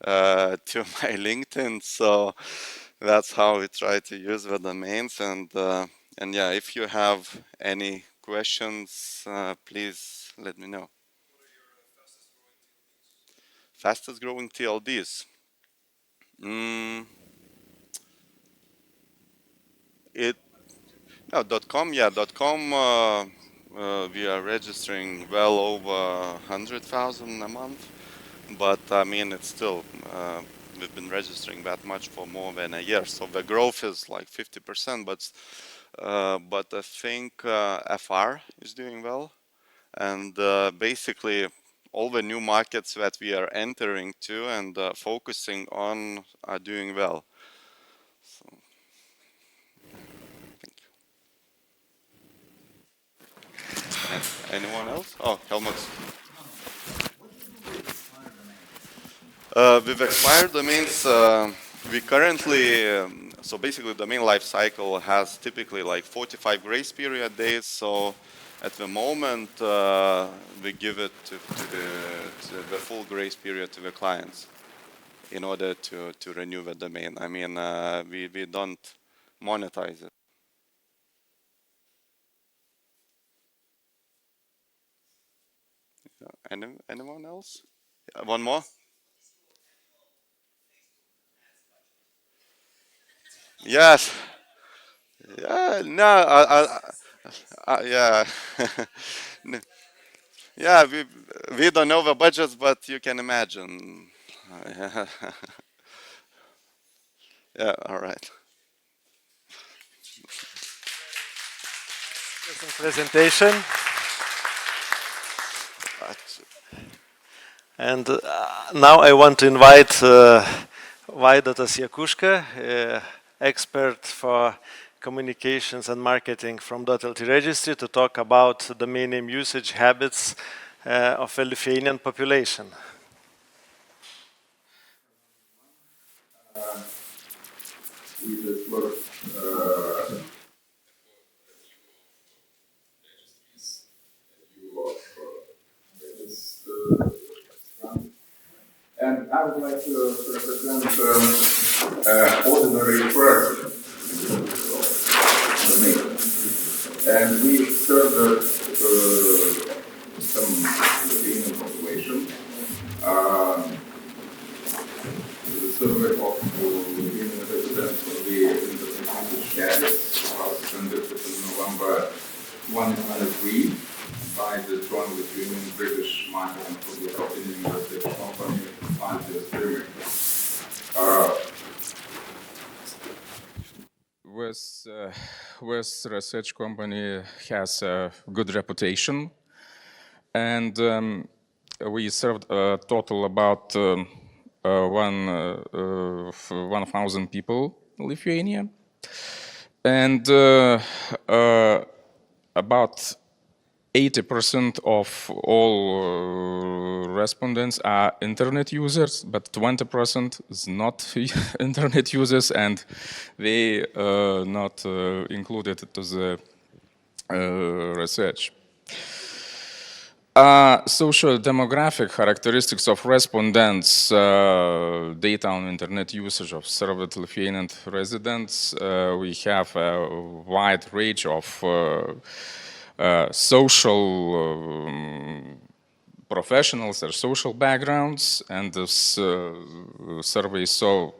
my LinkedIn, so that's how we try to use the domains. And yeah, if you have any questions, please let me know. What are your Fastest growing TLDs? .com, yeah, .com. We are registering well over 100,000 a month, but I mean, it's still we've been registering that much for more than a year, so the growth is like 50%. But I think FR is doing well, and basically all the new markets that we are entering to and focusing on are doing well. So, thank you. Anyone else? Oh, Helmut. With expired domains, we currently, so basically domain life cycle has typically like 45 grace period days. So at the moment, we give it to the full grace period to the clients in order to renew the domain. I mean, we don't monetize it. Anyone else? One more? Yes. Yeah. No. Yeah. Yeah. We don't know the budgets, but you can imagine. Yeah. All right. Presentation. And now I want to invite Vaidotas Jakuška, expert for communications and marketing from .lt Registry, to talk about domain name usage habits of the Lithuanian population. We just worked and I would like to represent ordinary person of me. And we served some Lithuanian population. The survey of Lithuanian residents on the internet usage habits was conducted in November 2023 by the joint Lithuanian British marketing public opinion research company Registry. This research company has a good reputation, and we served a total about 1,000 people in Lithuania, and about 80% of all respondents are internet users, but 20% is not internet users, and they not included to the research. Social demographic characteristics of respondents, data on internet usage of served Lithuanian residents. We have a wide range of social professionals or social backgrounds, and this survey is so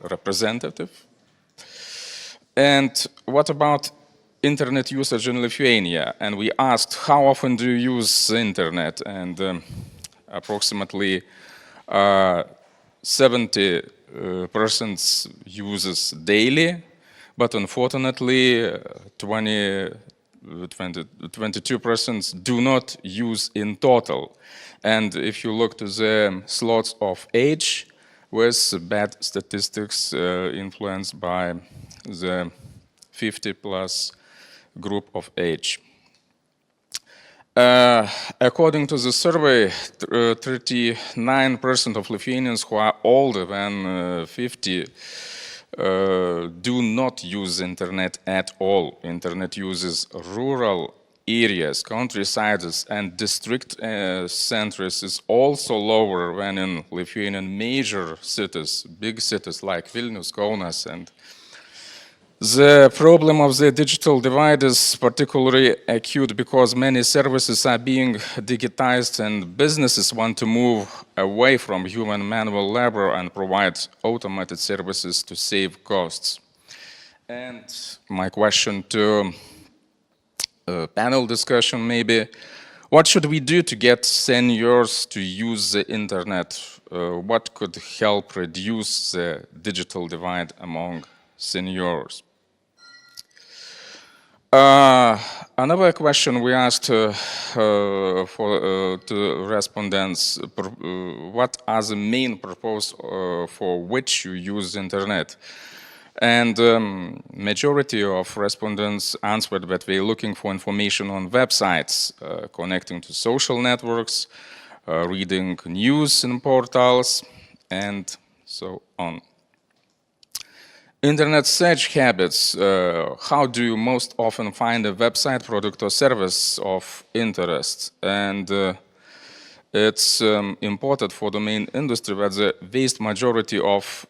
representative. And what about internet usage in Lithuania? And we asked, how often do you use the internet? And approximately 70% uses daily, but unfortunately 22% do not use in total. And if you look to the slots of age, with bad statistics influenced by the 50+ group of age. According to the survey, 39% of Lithuanians who are older than 50 do not use internet at all. Internet uses rural areas, countrysides, and district centers is also lower than in Lithuanian major cities, big cities like Vilnius, Kaunas, and the problem of the digital divide is particularly acute because many services are being digitized and businesses want to move away from human manual labor and provide automated services to save costs. And my question to panel discussion maybe, what should we do to get seniors to use the internet? What could help reduce the digital divide among seniors? Another question we asked to respondents, what are the main purposes for which you use the internet? And majority of respondents answered that they're looking for information on websites, connecting to social networks, reading news in portals, and so on. Internet search habits. How do you most often find a website, product, or service of interest? And it's important for domain industry that the vast majority of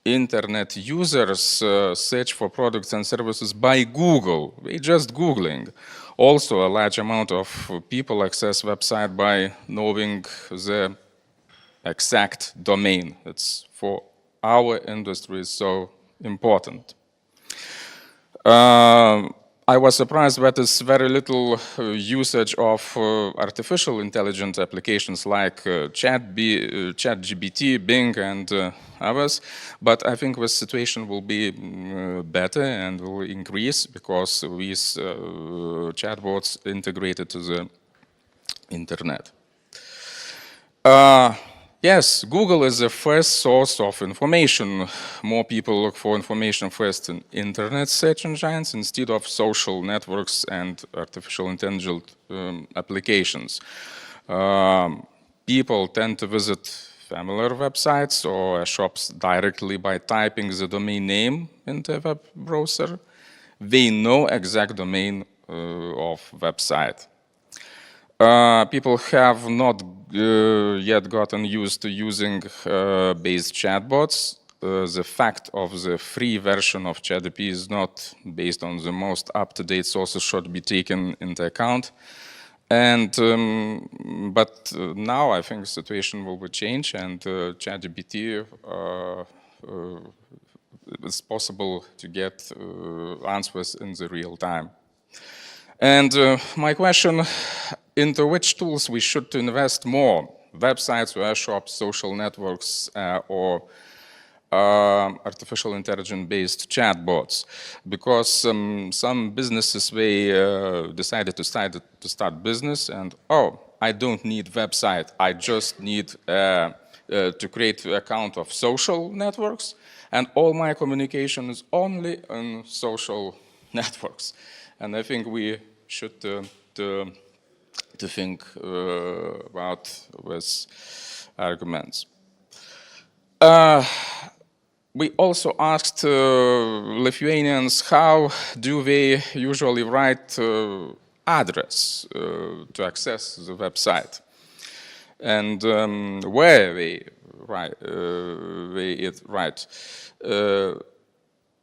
internet users search for products and services by Google. They're just Googling. Also, a large amount of people access website by knowing the exact domain. It's for our industry so important. I was surprised that there's very little usage of artificial intelligence applications like ChatGPT, Bing, and others. But I think the situation will be better and will increase because these chatbots integrated to the internet. Yes, Google is the first source of information. More people look for information first in internet search engines instead of social networks and artificial intelligence applications. People tend to visit familiar websites or shops directly by typing the domain name into a web browser. They know exact domain of website. People have not yet gotten used to using based chatbots. The fact of the free version of ChatGPT is not based on the most up-to-date sources should be taken into account. And but now I think the situation will change, and ChatGPT it's possible to get answers in the real time. And my question, into which tools we should invest more? Websites, web shops, social networks, or artificial intelligence-based chatbots? Because some businesses, they decided to start business and, oh, I don't need website, I just need to create an account of social networks, and all my communication is only on social networks. And I think we should to think about these arguments. We also asked Lithuanians how do they usually write address to access the website, and where they write.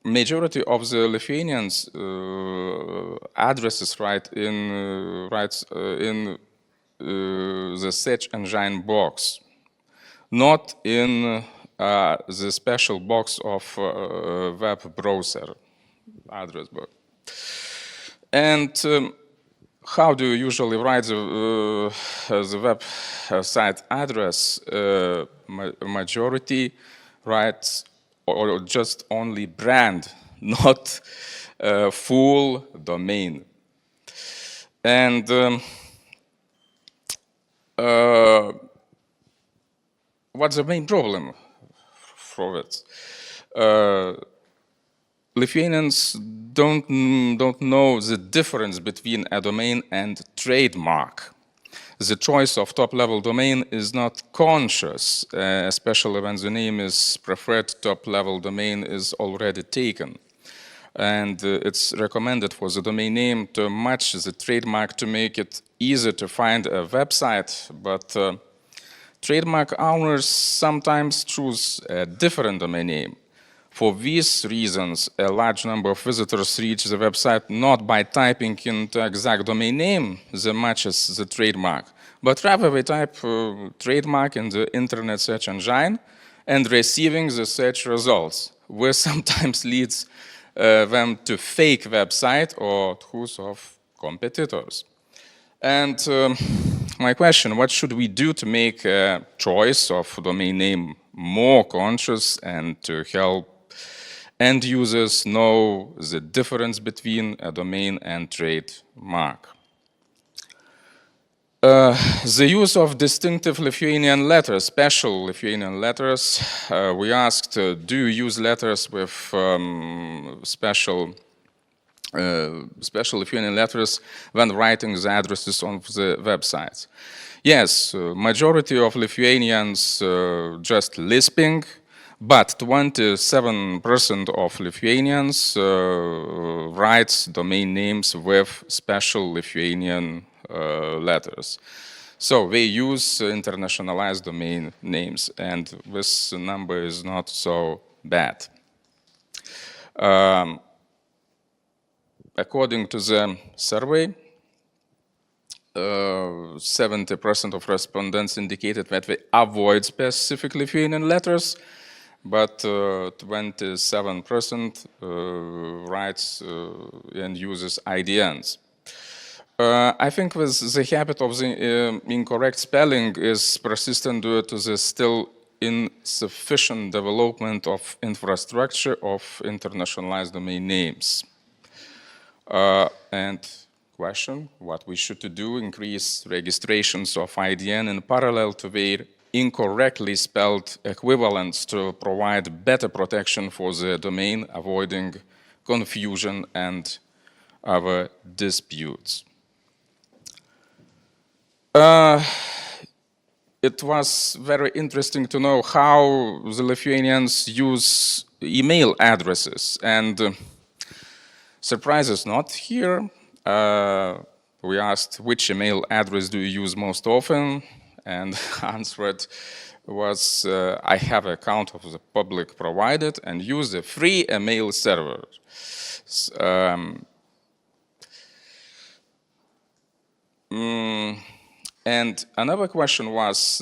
Majority of the Lithuanians addresses writes in the search engine box, not in the special box of web browser address book. And how do you usually write the website address? Majority writes or just only brand, not full domain. And what's the main problem for it? Lithuanians don't know the difference between a domain and trademark. The choice of top-level domain is not conscious, especially when the name is preferred top-level domain is already taken. And it's recommended for the domain name to match the trademark to make it easier to find a website, but trademark owners sometimes choose a different domain name. For these reasons, a large number of visitors reach the website not by typing in the exact domain name that matches the trademark, but rather they type trademark in the internet search engine and receiving the search results, which sometimes leads them to fake website or those of competitors. And my question, what should we do to make a choice of domain name more conscious and to help end users know the difference between a domain and trademark? The use of distinctive Lithuanian letters, special Lithuanian letters, we asked, do you use letters with special Lithuanian letters when writing the addresses on the websites? Yes, majority of Lithuanians just lisping, but 27% of Lithuanians writes domain names with special Lithuanian letters. So they use internationalized domain names, and this number is not so bad. According to the survey, 70% of respondents indicated that they avoid specific Lithuanian letters, but 27% writes and uses IDNs. I think the habit of the incorrect spelling is persistent due to the still insufficient development of infrastructure of internationalized domain names. And question, what we should do, increase registrations of IDN in parallel to their incorrectly spelled equivalents to provide better protection for the domain, avoiding confusion and other disputes. It was very interesting to know how the Lithuanians use email addresses, and surprises not here. We asked which email address do you use most often, and answered was I have an account of the public provided and use a free email server. And another question was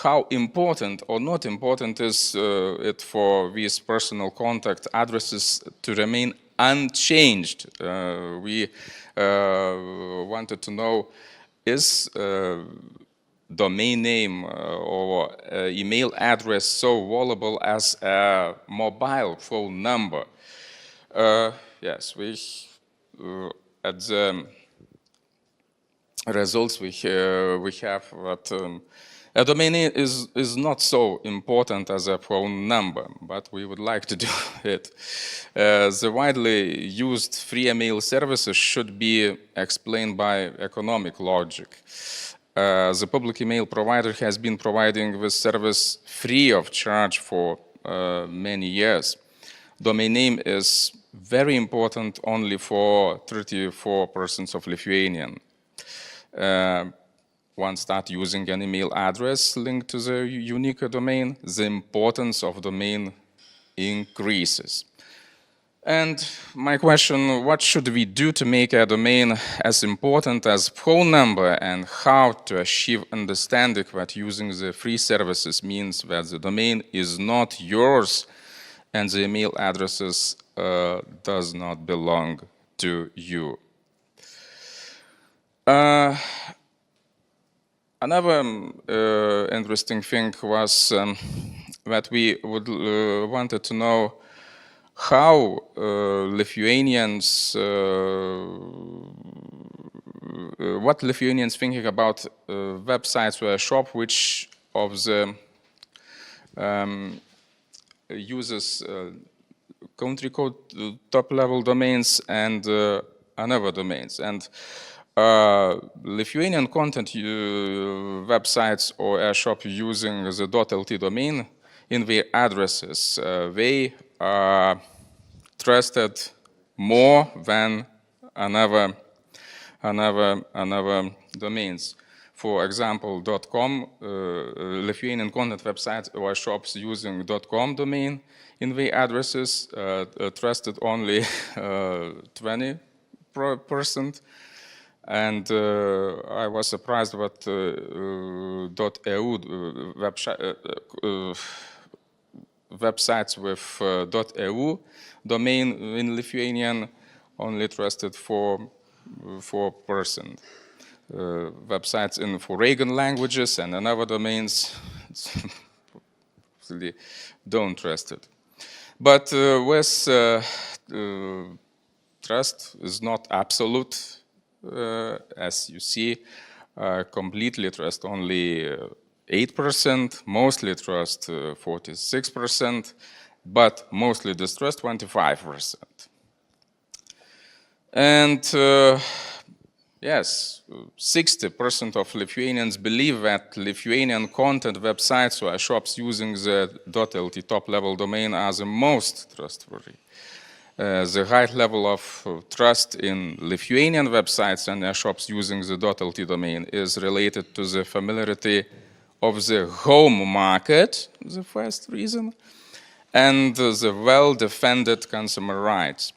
how important or not important is it for these personal contact addresses to remain unchanged. We wanted to know, is domain name or email address so valuable as a mobile phone number? Yes, we at the results we have that a domain name is not so important as a phone number, but we would like to do it. The widely used free email services should be explained by economic logic. The public email provider has been providing this service free of charge for many years. Domain name is very important only for 34% of Lithuanian. Once start using an email address linked to the unique domain, the importance of domain increases. And my question, what should we do to make a domain as important as phone number, and how to achieve understanding that using the free services means that the domain is not yours and the email addresses does not belong to you. Another interesting thing was that we wanted to know how Lithuanians, what Lithuanians thinking about websites or a shop which of the uses country code top level domains and another domains. And Lithuanian content websites or a shop using the .lt domain in their addresses, they are trusted more than another domains. For example, .com, Lithuanian content websites or shops using .com domain in their addresses trusted only 20%. And I was surprised that .eu websites with .eu domain in Lithuanian only trusted 4%. Websites in foreign languages and another domains don't trust it. But with trust is not absolute. As you see, completely trust only 8%, mostly trust 46%, but mostly distrust 25%. And yes, 60% of Lithuanians believe that Lithuanian content websites or shops using the .lt top level domain are the most trustworthy. The high level of trust in Lithuanian websites and shops using the .lt domain is related to the familiarity of the home market, the first reason, and the well-defended consumer rights.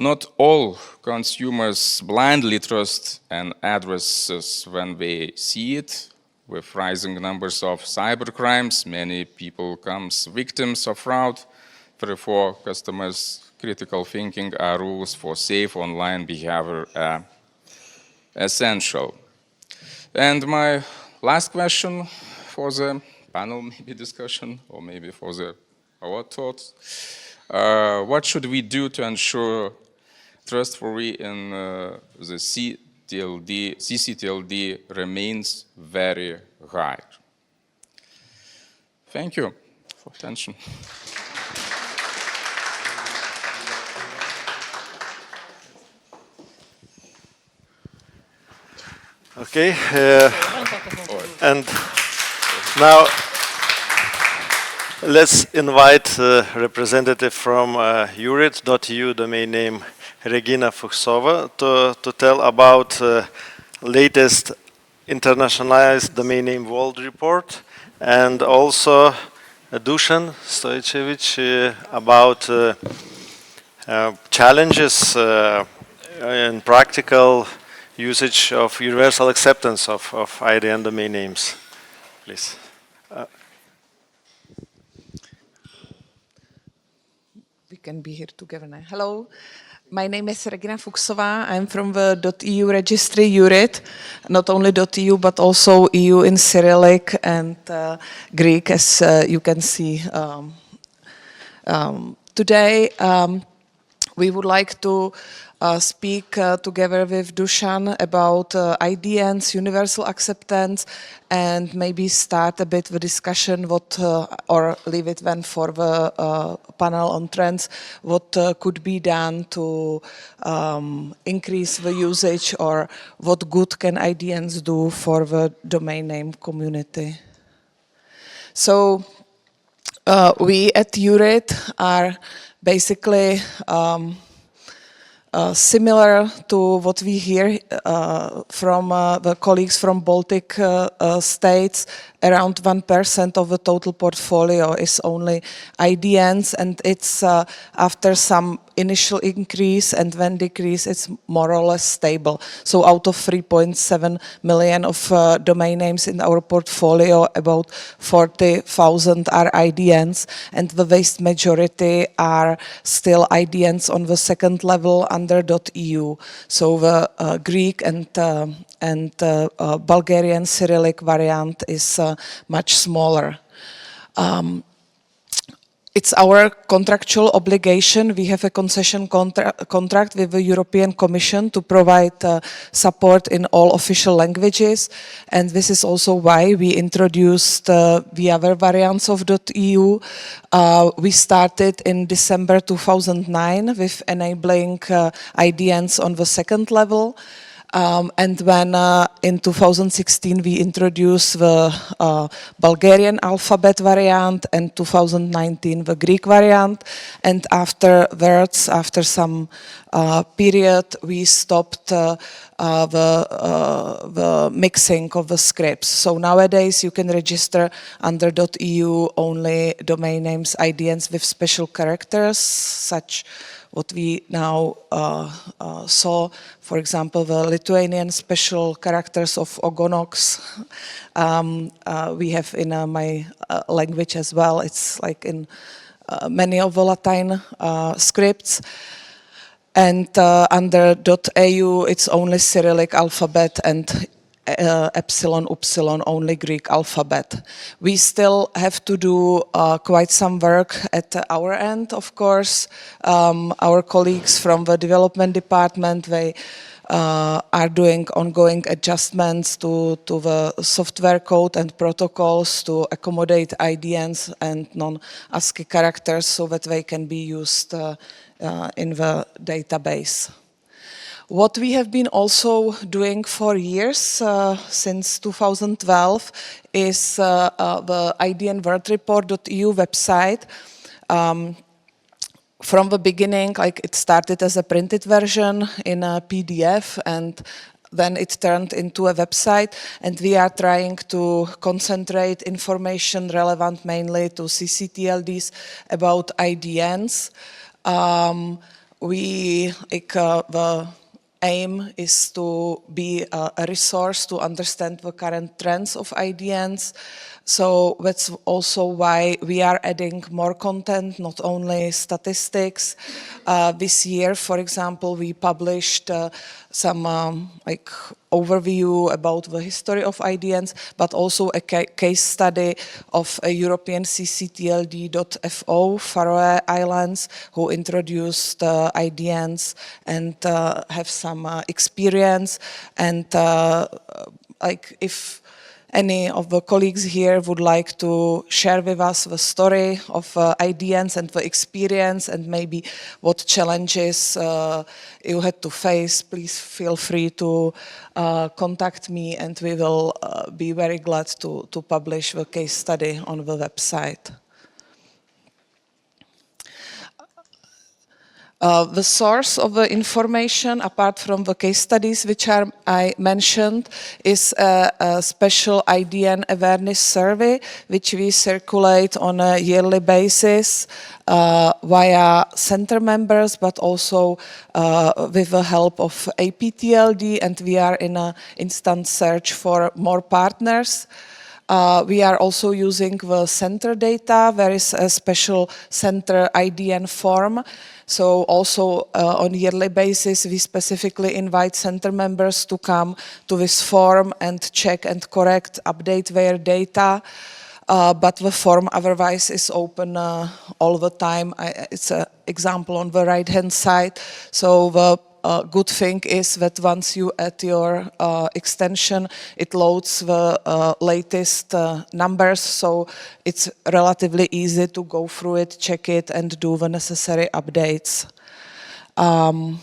Not all consumers blindly trust an addresses when they see it. With rising numbers of cybercrimes, many people become victims of fraud. Therefore, customers' critical thinking are rules for safe online behavior are essential. And my last question for the panel, maybe discussion, or maybe for our thoughts. What should we do to ensure trustworthy in the CCTLD remains very high? Thank you for attention. Okay, and now let's invite a representative from URIT.eu domain name Regina Fuchsova to tell about latest internationalized domain name world report, and also Dušan Stojičevic about challenges in practical usage of universal acceptance of IDN domain names. Please. We can be here together now. Hello, my name is Regina Fuchsova. I'm from the .eu registry URIT, not only .eu but also EU in Cyrillic and Greek, as you can see. Today we would like to speak together with Dušan about IDNs, universal acceptance, and maybe start a bit the discussion or leave it then for the panel on trends, what could be done to increase the usage, or what good can IDNs do for the domain name community. So we at URIT are basically similar to what we hear from the colleagues from Baltic states. Around 1% of the total portfolio is only IDNs, and it's after some initial increase and then decrease, it's more or less stable. So out of 3.7 million of domain names in our portfolio, about 40,000 are IDNs, and the vast majority are still IDNs on the second level under .eu. So the Greek and Bulgarian Cyrillic variant is much smaller. It's our contractual obligation. We have a concession contract with the European Commission to provide support in all official languages, and this is also why we introduced the other variants of .eu. We started in December 2009 with enabling IDNs on the second level. And when in 2016 we introduced the Bulgarian alphabet variant, and 2019 the Greek variant, and afterwards, after some period, we stopped the mixing of the scripts. So nowadays you can register under .eu only domain names IDNs with special characters, such what we now saw, for example, the Lithuanian special characters of Ogonox. We have in my language as well. It's like in many of the Latin scripts. And under .au, it's only Cyrillic alphabet, and epsilon, upsilon, only Greek alphabet. We still have to do quite some work at our end, of course. Our colleagues from the development department, they are doing ongoing adjustments to the software code and protocols to accommodate IDNs and non-ASCII characters so that they can be used in the database. What we have been also doing for years, since 2012, is the IDN World Report.eu website. From the beginning, like, it started as a printed version in a PDF, and then it turned into a website, and we are trying to concentrate information relevant mainly to CCTLDs about IDNs. the aim is to be a resource to understand the current trends of IDNs. So that's also why we are adding more content, not only statistics. This year, for example, we published some overview about the history of IDNs, but also a case study of a European ccTLD.fo, Faroe Islands, who introduced IDNs and have some experience. And if any of the colleagues here would like to share with us the story of IDNs and the experience and maybe what challenges you had to face, please feel free to contact me, and we will be very glad to publish the case study on the website. The source of the information, apart from the case studies which I mentioned, is a special IDN awareness survey, which we circulate on a yearly basis via center members, but also with the help of APTLD, and we are in an instant search for more partners. We are also using the center data. There is a special center IDN form. So also on yearly basis, we specifically invite center members to come to this form and check and correct, update their data. But the form otherwise is open all the time. It's an example on the right-hand side. So the good thing is that once you add your extension, it loads the latest numbers, so it's relatively easy to go through it, check it, and do the necessary updates. And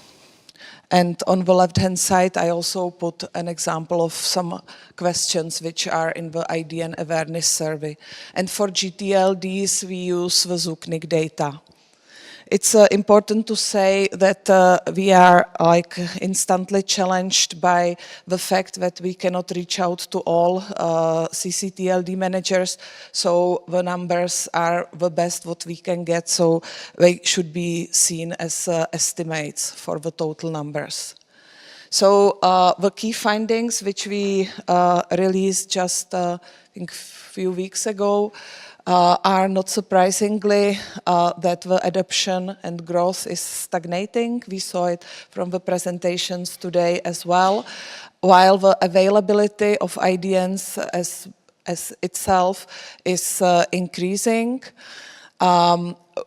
on the left-hand side, I also put an example of some questions which are in the IDN awareness survey. And for GTLDs, we use the ZUKNIC data. It's important to say that we are instantly challenged by the fact that we cannot reach out to all ccTLD managers, so the numbers are the best what we can get, so they should be seen as estimates for the total numbers. So the key findings which we released just I think a few weeks ago are not surprisingly that the adoption and growth is stagnating. We saw it from the presentations today as well, while the availability of IDNs as itself is increasing.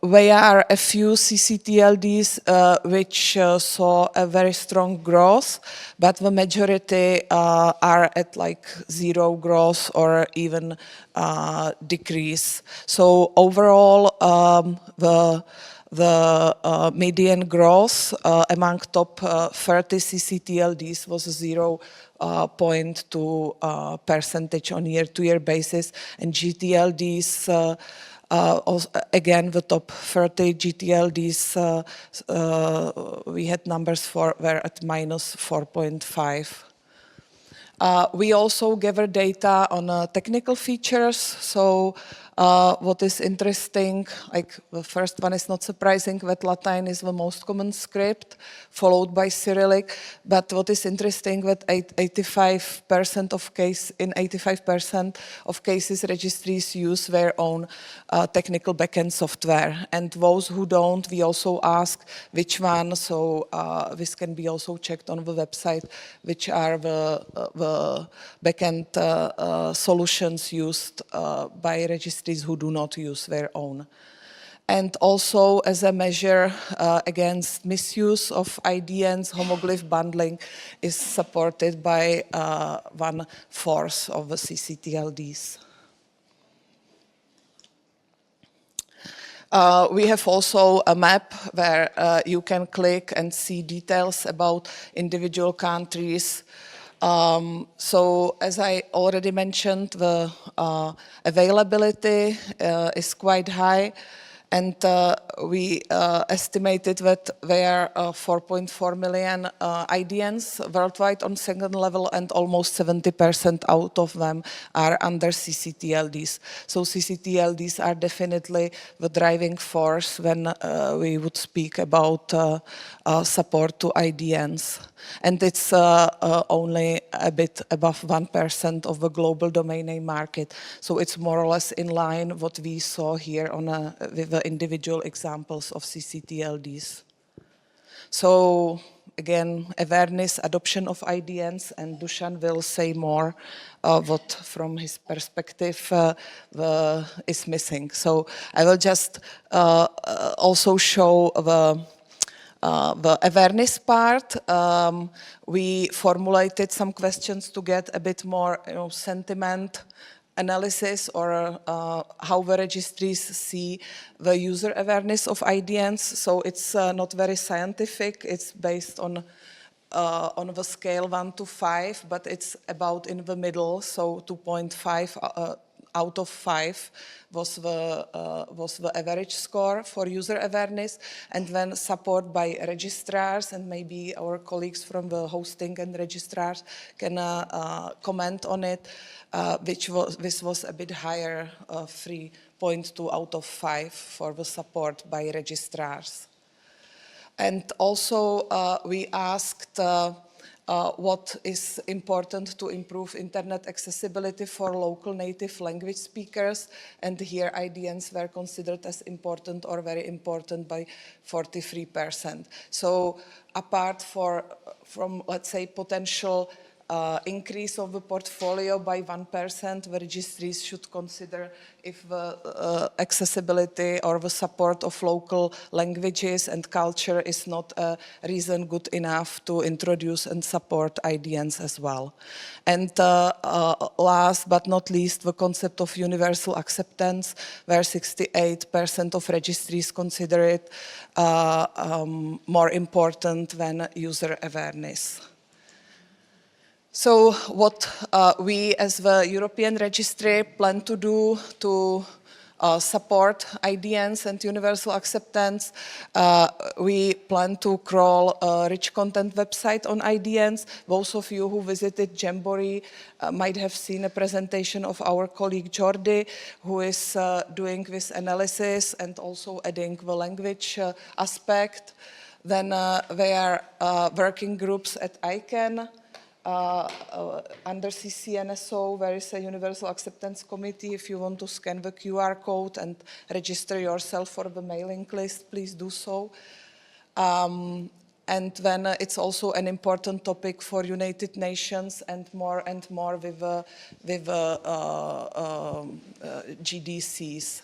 There are a few ccTLDs which saw a very strong growth, but the majority are at zero growth or even decrease. So overall, the median growth among top 30 ccTLDs was 0.2% on year-to-year basis, and GTLDs again, the top 30 GTLDs, we had numbers for were at -4.5. We also gather data on technical features. So what is interesting, the first one is not surprising that Latin is the most common script, followed by Cyrillic. But what is interesting that 85% of cases registries use their own technical backend software. And those who don't, we also ask which one. So this can be also checked on the website, which are the backend solutions used by registries who do not use their own. And also as a measure against misuse of IDNs, homoglyph bundling is supported by 1/4 of the ccTLDs. We have also a map where you can click and see details about individual countries. So as I already mentioned, the availability is quite high, And we estimated that there are 4.4 million IDNs worldwide on second level, and almost 70% out of them are under CCTLDs. So CCTLDs are definitely the driving force when we would speak about support to IDNs. And it's only a bit above 1% of the global domain name market. So it's more or less in line what we saw here on with the individual examples of CCTLDs. So again, awareness, adoption of IDNs, and Dušan will say more what from his perspective is missing. So I will just also show the awareness part. We formulated some questions to get a bit more sentiment analysis, or how the registries see the user awareness of IDNs. So it's not very scientific. It's based on the scale 1 to 5, but it's about in the middle. So 2.5 out of 5 was the average score for user awareness. And then support by registrars, and maybe our colleagues from the hosting and registrars can comment on it, this was a bit higher, 3.2 out of 5 for the support by registrars. And also we asked what is important to improve internet accessibility for local native language speakers, and here IDNs were considered as important or very important by 43%. So apart from, let's say, potential increase of the portfolio by 1%, the registries should consider if the accessibility or the support of local languages and culture is not a reason good enough to introduce and support IDNs as well. And last but not least, the concept of universal acceptance, where 68% of registries consider it more important than user awareness. So what we as the European Registry plan to do to support IDNs and universal acceptance, we plan to crawl a rich content website on IDNs. Those of you who visited Jamboree might have seen a presentation of our colleague Jordi, who is doing this analysis and also adding the language aspect. Then there are working groups at ICANN, under CCNSO, there is a Universal Acceptance Committee. If you want to scan the QR code and register yourself for the mailing list, please do so. And then it's also an important topic for United Nations, and more with GDCs.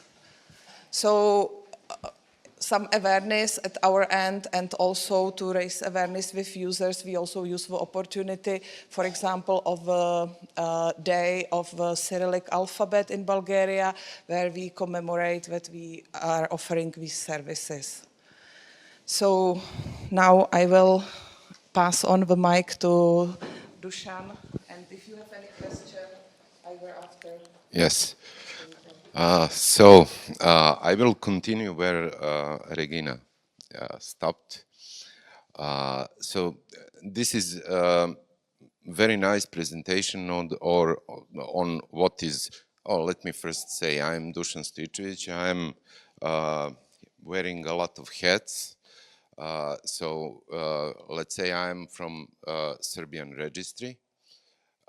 So some awareness at our end, and also to raise awareness with users, we also use the opportunity, for example, of the Day of the Cyrillic Alphabet in Bulgaria, where we commemorate that we are offering these services. So now I will pass on the mic to Dušan, and if you have any question, I will after. Yes. So I will continue where Regina stopped. So this is a very nice presentation on what is. Oh, let me first say I'm Dušan Stojičevic. I'm wearing a lot of hats. So let's say I'm from Serbian Registry,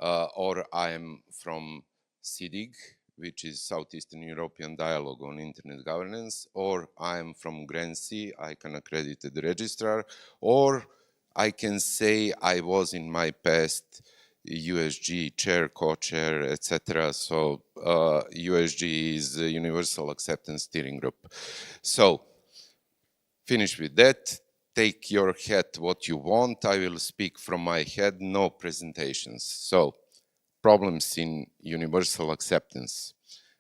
or I'm from SEEDIG, which is Southeastern European Dialogue on Internet Governance, or I'm from Gransy, ICANN accredited registrar, or I can say I was in my past USG chair, co-chair, etc. So USG is the Universal Acceptance Steering Group. So finish with that. Take your hat what you want. I will speak from my head, no presentations. So problems in universal acceptance.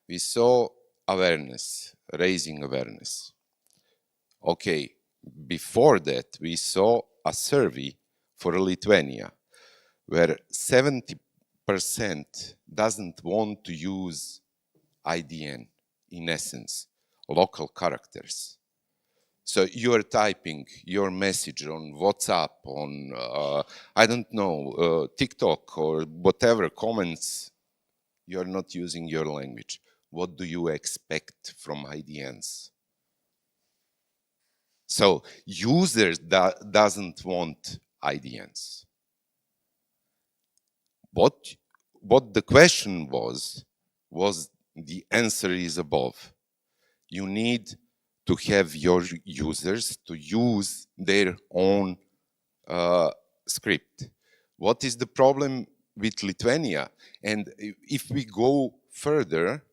We saw awareness, raising awareness. Okay, before that, we saw a survey for Lithuania, where 70% doesn't want to use IDN, in essence. local characters. So you are typing your message on WhatsApp, on, I don't know, TikTok or whatever comments, you're not using your language. What do you expect from IDNs? So users doesn't want IDNs. What the question was the answer is above. You need to have your users to use their own script. What is the problem with Lithuania? And if we go further,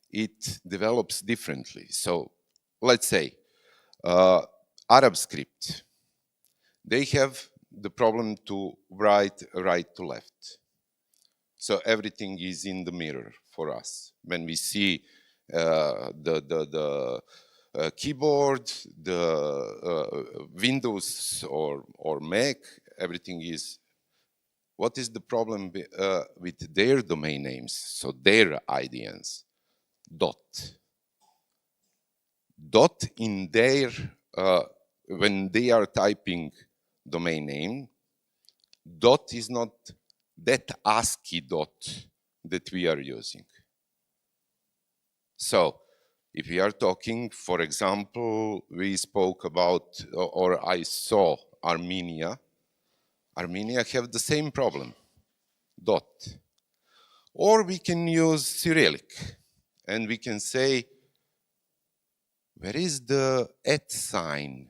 it develops differently. So let's say Arab script. They have the problem to write right to left. So everything is in the mirror for us. When we see the keyboard, the Windows or Mac, everything is. What is the problem with their domain names? So their IDNs, dot in their, when they are typing domain name, dot is not that ASCII dot that we are using. So if we are talking, for example, we spoke about, or I saw Armenia. Armenia have the same problem, dot. Or we can use Cyrillic, and we can say, where is the @ sign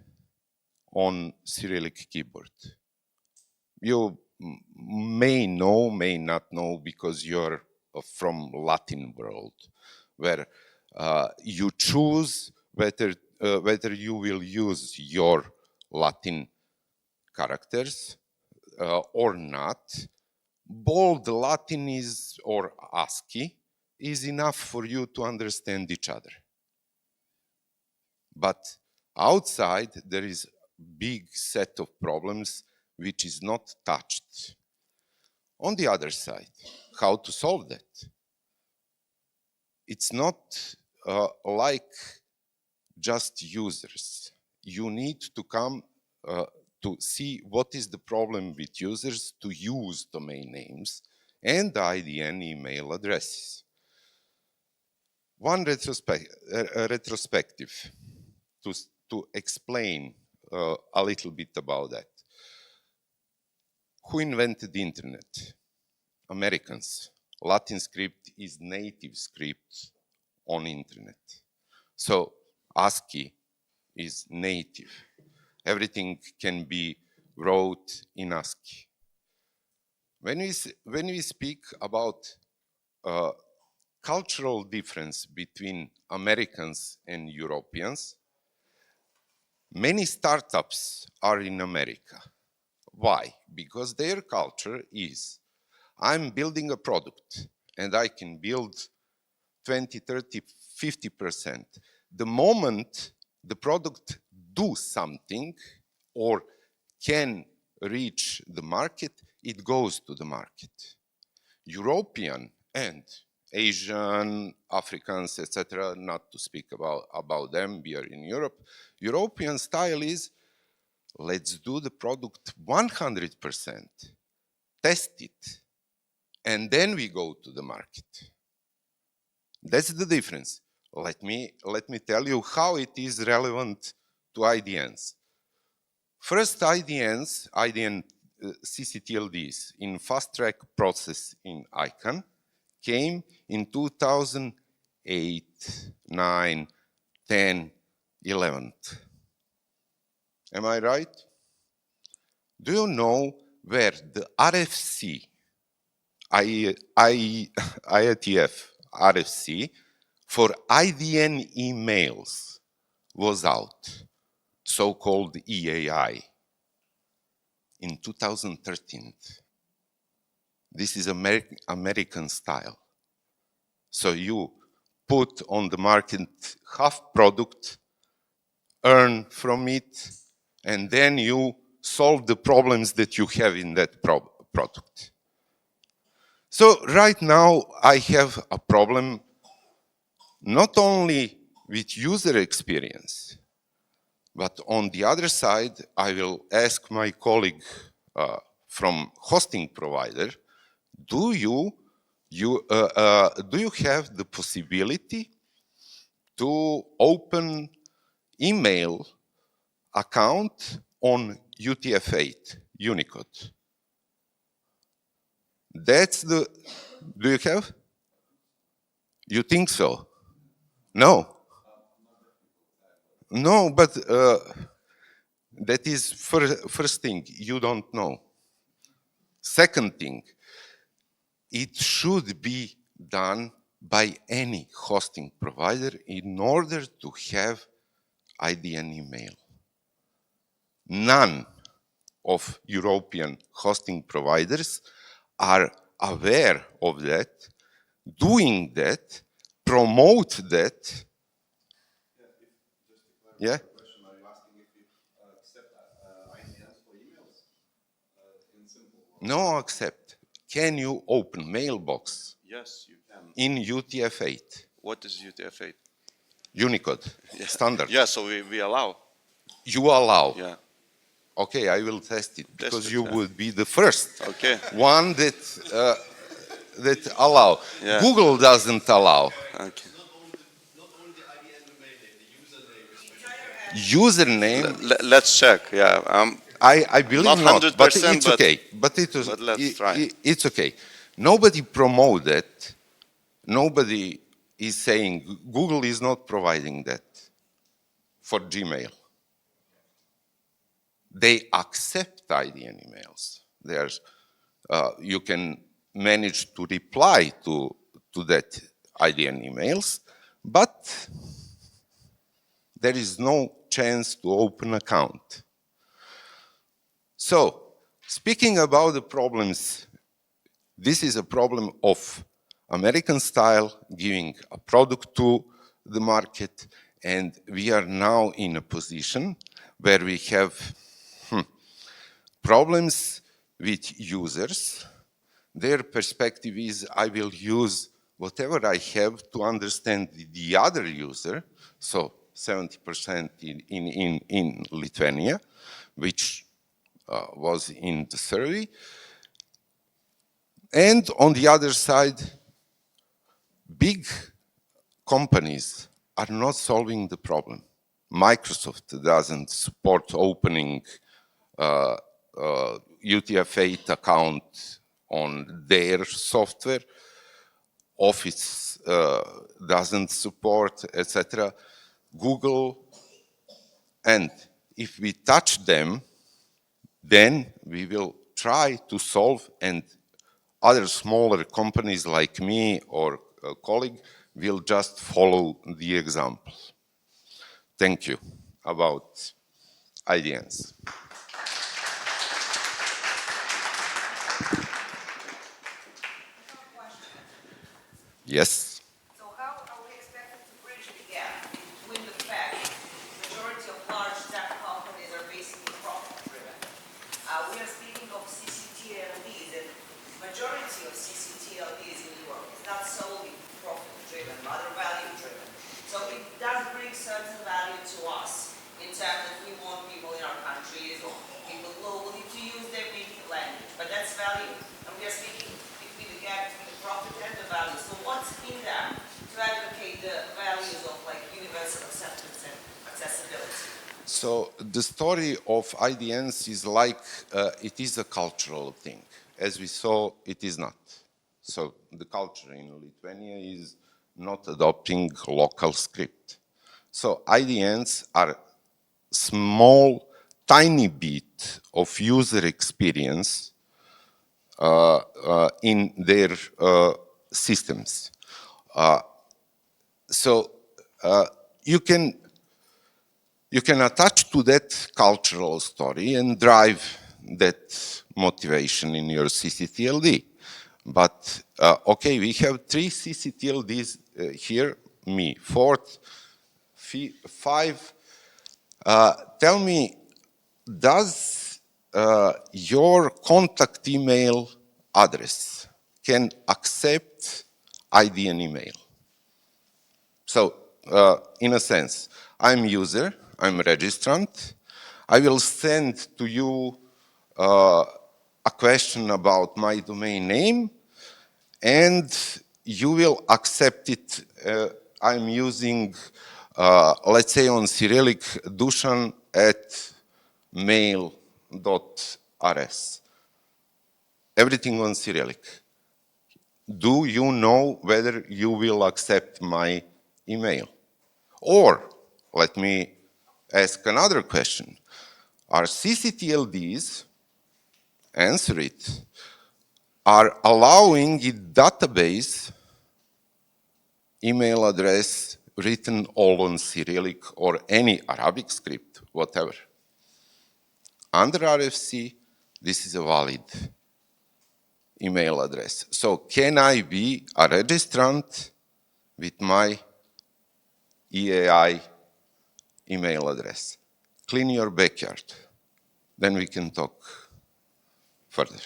on Cyrillic keyboard? You may know, may not know, because you're from Latin world, where you choose whether you will use your Latin characters or not. Bold Latin is, or ASCII, is enough for you to understand each other. But outside, there is a big set of problems which is not touched. On the other side, how to solve that? It's not like just users. You need to come to see what is the problem with users to use domain names and IDN email addresses. One retrospective to explain a little bit about that. Who invented the internet? Americans. Latin script is native script on internet. So ASCII is native. Everything can be wrote in ASCII. When we speak about cultural difference between Americans and Europeans, many startups are in America. Why? Because their culture is, I'm building a product and I can build 20, 30, 50%. The moment the product do something or can reach the market, it goes to the market. European and Asian, Africans, etc., not to speak about them, we are in Europe. European style is, let's do the product 100%, test it, and then we go to the market. That's the difference. Let me tell you how it is relevant to IDNs. First IDNs, IDN CCTLDs in fast track process in ICANN came in 2008, 9, 10, 11. Am I right? Do you know where the RFC, IETF RFC for IDN emails was out, so-called EAI, in 2013. This is American style. So you put on the market half product, earn from it, and then you solve the problems that you have in that product. So right now I have a problem not only with user experience. But on the other side, I will ask my colleague from hosting provider, do you have the possibility to open email account on UTF-8 Unicode? That's the, do you have? You think so? No. No, but that is first thing, you don't know. Second thing, it should be done by any hosting provider in order to have IDN email. None of European hosting providers are aware of that, doing that, promote that. Yeah? Are you asking if you accept IDNs for emails? In simple words. No, accept. Can you open mailbox? Yes, you can. In UTF-8? What is UTF-8? Unicode, standard. Yeah, so we allow. You allow? Yeah. Okay, I will test it, because Test it, you yeah. would be the first one that allow. Yeah. Google doesn't allow. Okay. Not only the IDN domain name, the username. Username. Let's check. Yeah. I believe not, but it's but okay. But let's try. It's okay. Nobody promote that. Nobody is saying, Google is not providing that for Gmail. They accept IDN emails. There's, you can manage to reply to that IDN emails, but there is no chance to open account. So, speaking about the problems, this is a problem of American style, giving a product to the market, and we are now in a position where we have problems with users. Their perspective is, I will use whatever I have to understand the other user, so 70% in Lithuania, which was in the survey. And on the other side, big companies are not solving the problem. Microsoft doesn't support opening UTF-8 account on their software. Office doesn't support, etc. Google, and if we touch them, then we will try to solve, and other smaller companies like me or a colleague will just follow the example. Thank you. About IDNs. Yes? So how are we expected to bridge the gap between the fact that the majority of large tech companies are basically profit-driven? We are speaking of CCTLDs, and majority of CCTLDs in Europe is not solely profit-driven, rather value-driven. So it does bring certain value to us in terms that we want people in our countries or people globally to use their native language. But that's value, and we are speaking between the gap between the profit and the value. So what's in them to advocate the values of like universal acceptance and accessibility? So the story of IDNs is like it is a cultural thing. As we saw, it is not. So the culture in Lithuania is not adopting local script. So IDNs are small, tiny bit of user experience in their systems. So you can attach to that cultural story and drive that motivation in your CCTLD. But, okay, we have 3 CCTLDs here, me, 4th, 5. Tell me, does your contact email address can accept IDN email? So in a sense, I'm user, I'm registrant. I will send to you a question about my domain name, and you will accept it. I'm using, let's say on Cyrillic, Dušan at mail.rs. Everything on Cyrillic. Do you know whether you will accept my email? Or, let me ask another question. Are CCTLDs, answer it, are allowing the database email address written all on Cyrillic or any Arabic script, whatever? Under RFC, this is a valid email address. So can I be a registrant with my EAI email address? Clean your backyard. Then we can talk further.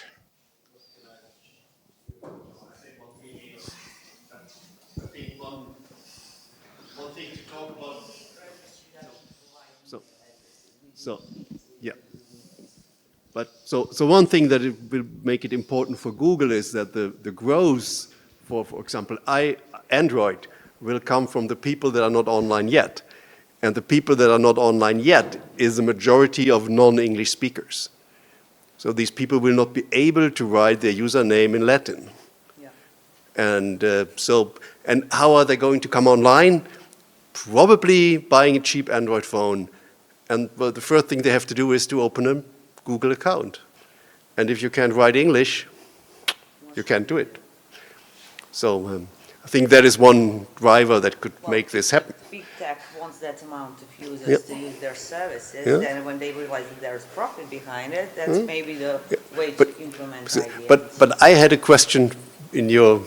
One thing to talk about. So yeah. But so one thing that it will make it important for Google is that the growth for example, Android will come from the people that are not online yet. And the people that are not online yet is the majority of non-English speakers. So these people will not be able to write their username in Latin. Yeah. And and how are they going to come online? Probably buying a cheap Android phone. And well, the first thing they have to do is to open a Google account. And if you can't write English, you can't do it. So I think that is one driver that could make this happen. Big tech wants that amount of users to use their services, and when they realize that there's profit behind it, that's maybe the way to implement ideas. But I had a question in your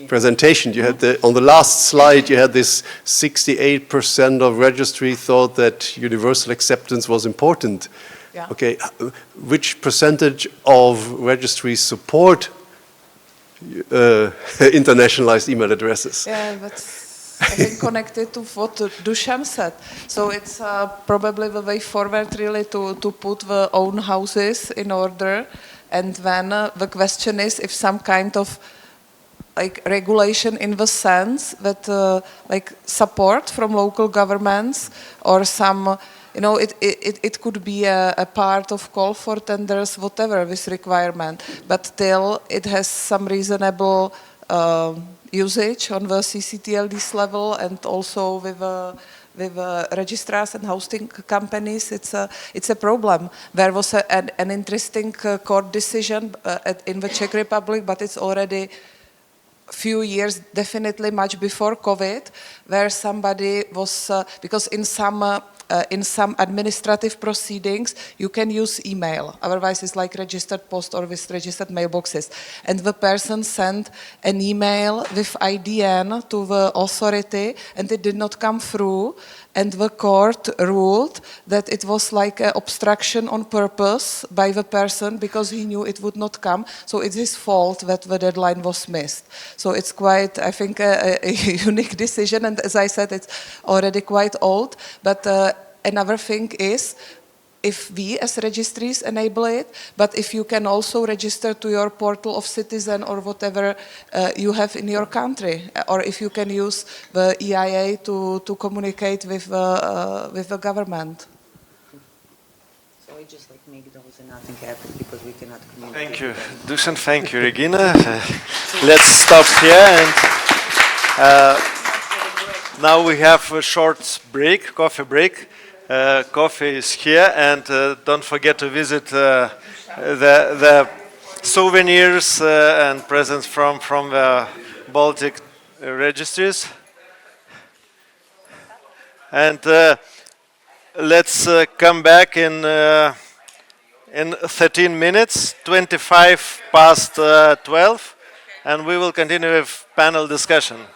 presentation. You had on the last slide, you had this 68% of registry thought that universal acceptance was important. Yeah. Okay, which percentage of registries support internationalized email addresses? Yeah, that's I think connected to what Dušan said. So it's probably the way forward really to put the own houses in order. And then the question is if some kind of like regulation in the sense that like support from local governments or some, you know, it could be a part of call for tenders, whatever, with requirement, but till it has some reasonable usage on the CCTLDs level and also with registrars and hosting companies, it's a problem. There was an interesting court decision in the Czech Republic, but it's already few years, definitely much before COVID, where somebody was, because in some administrative proceedings, you can use email. Otherwise, it's like registered post or with registered mailboxes. And the person sent an email with IDN to the authority, and it did not come through. And the court ruled that it was like an obstruction on purpose by the person because he knew it would not come. So it's his fault that the deadline was missed. So it's quite, I think, a unique decision. And as I said, it's already quite old. But another thing is, if we as registries enable it, but if you can also register to your portal of citizen or whatever you have in your country, or if you can use the EIA to communicate with the government. So we just like make those and nothing happens because we cannot communicate. Thank you, Dušan. Thank you, Regina. Let's stop here. And now we have a short break, coffee break. Coffee is here, and don't forget to visit the souvenirs and presents from the Baltic registries. And let's come back in 13 minutes, 25 past 12, and we will continue with panel discussion.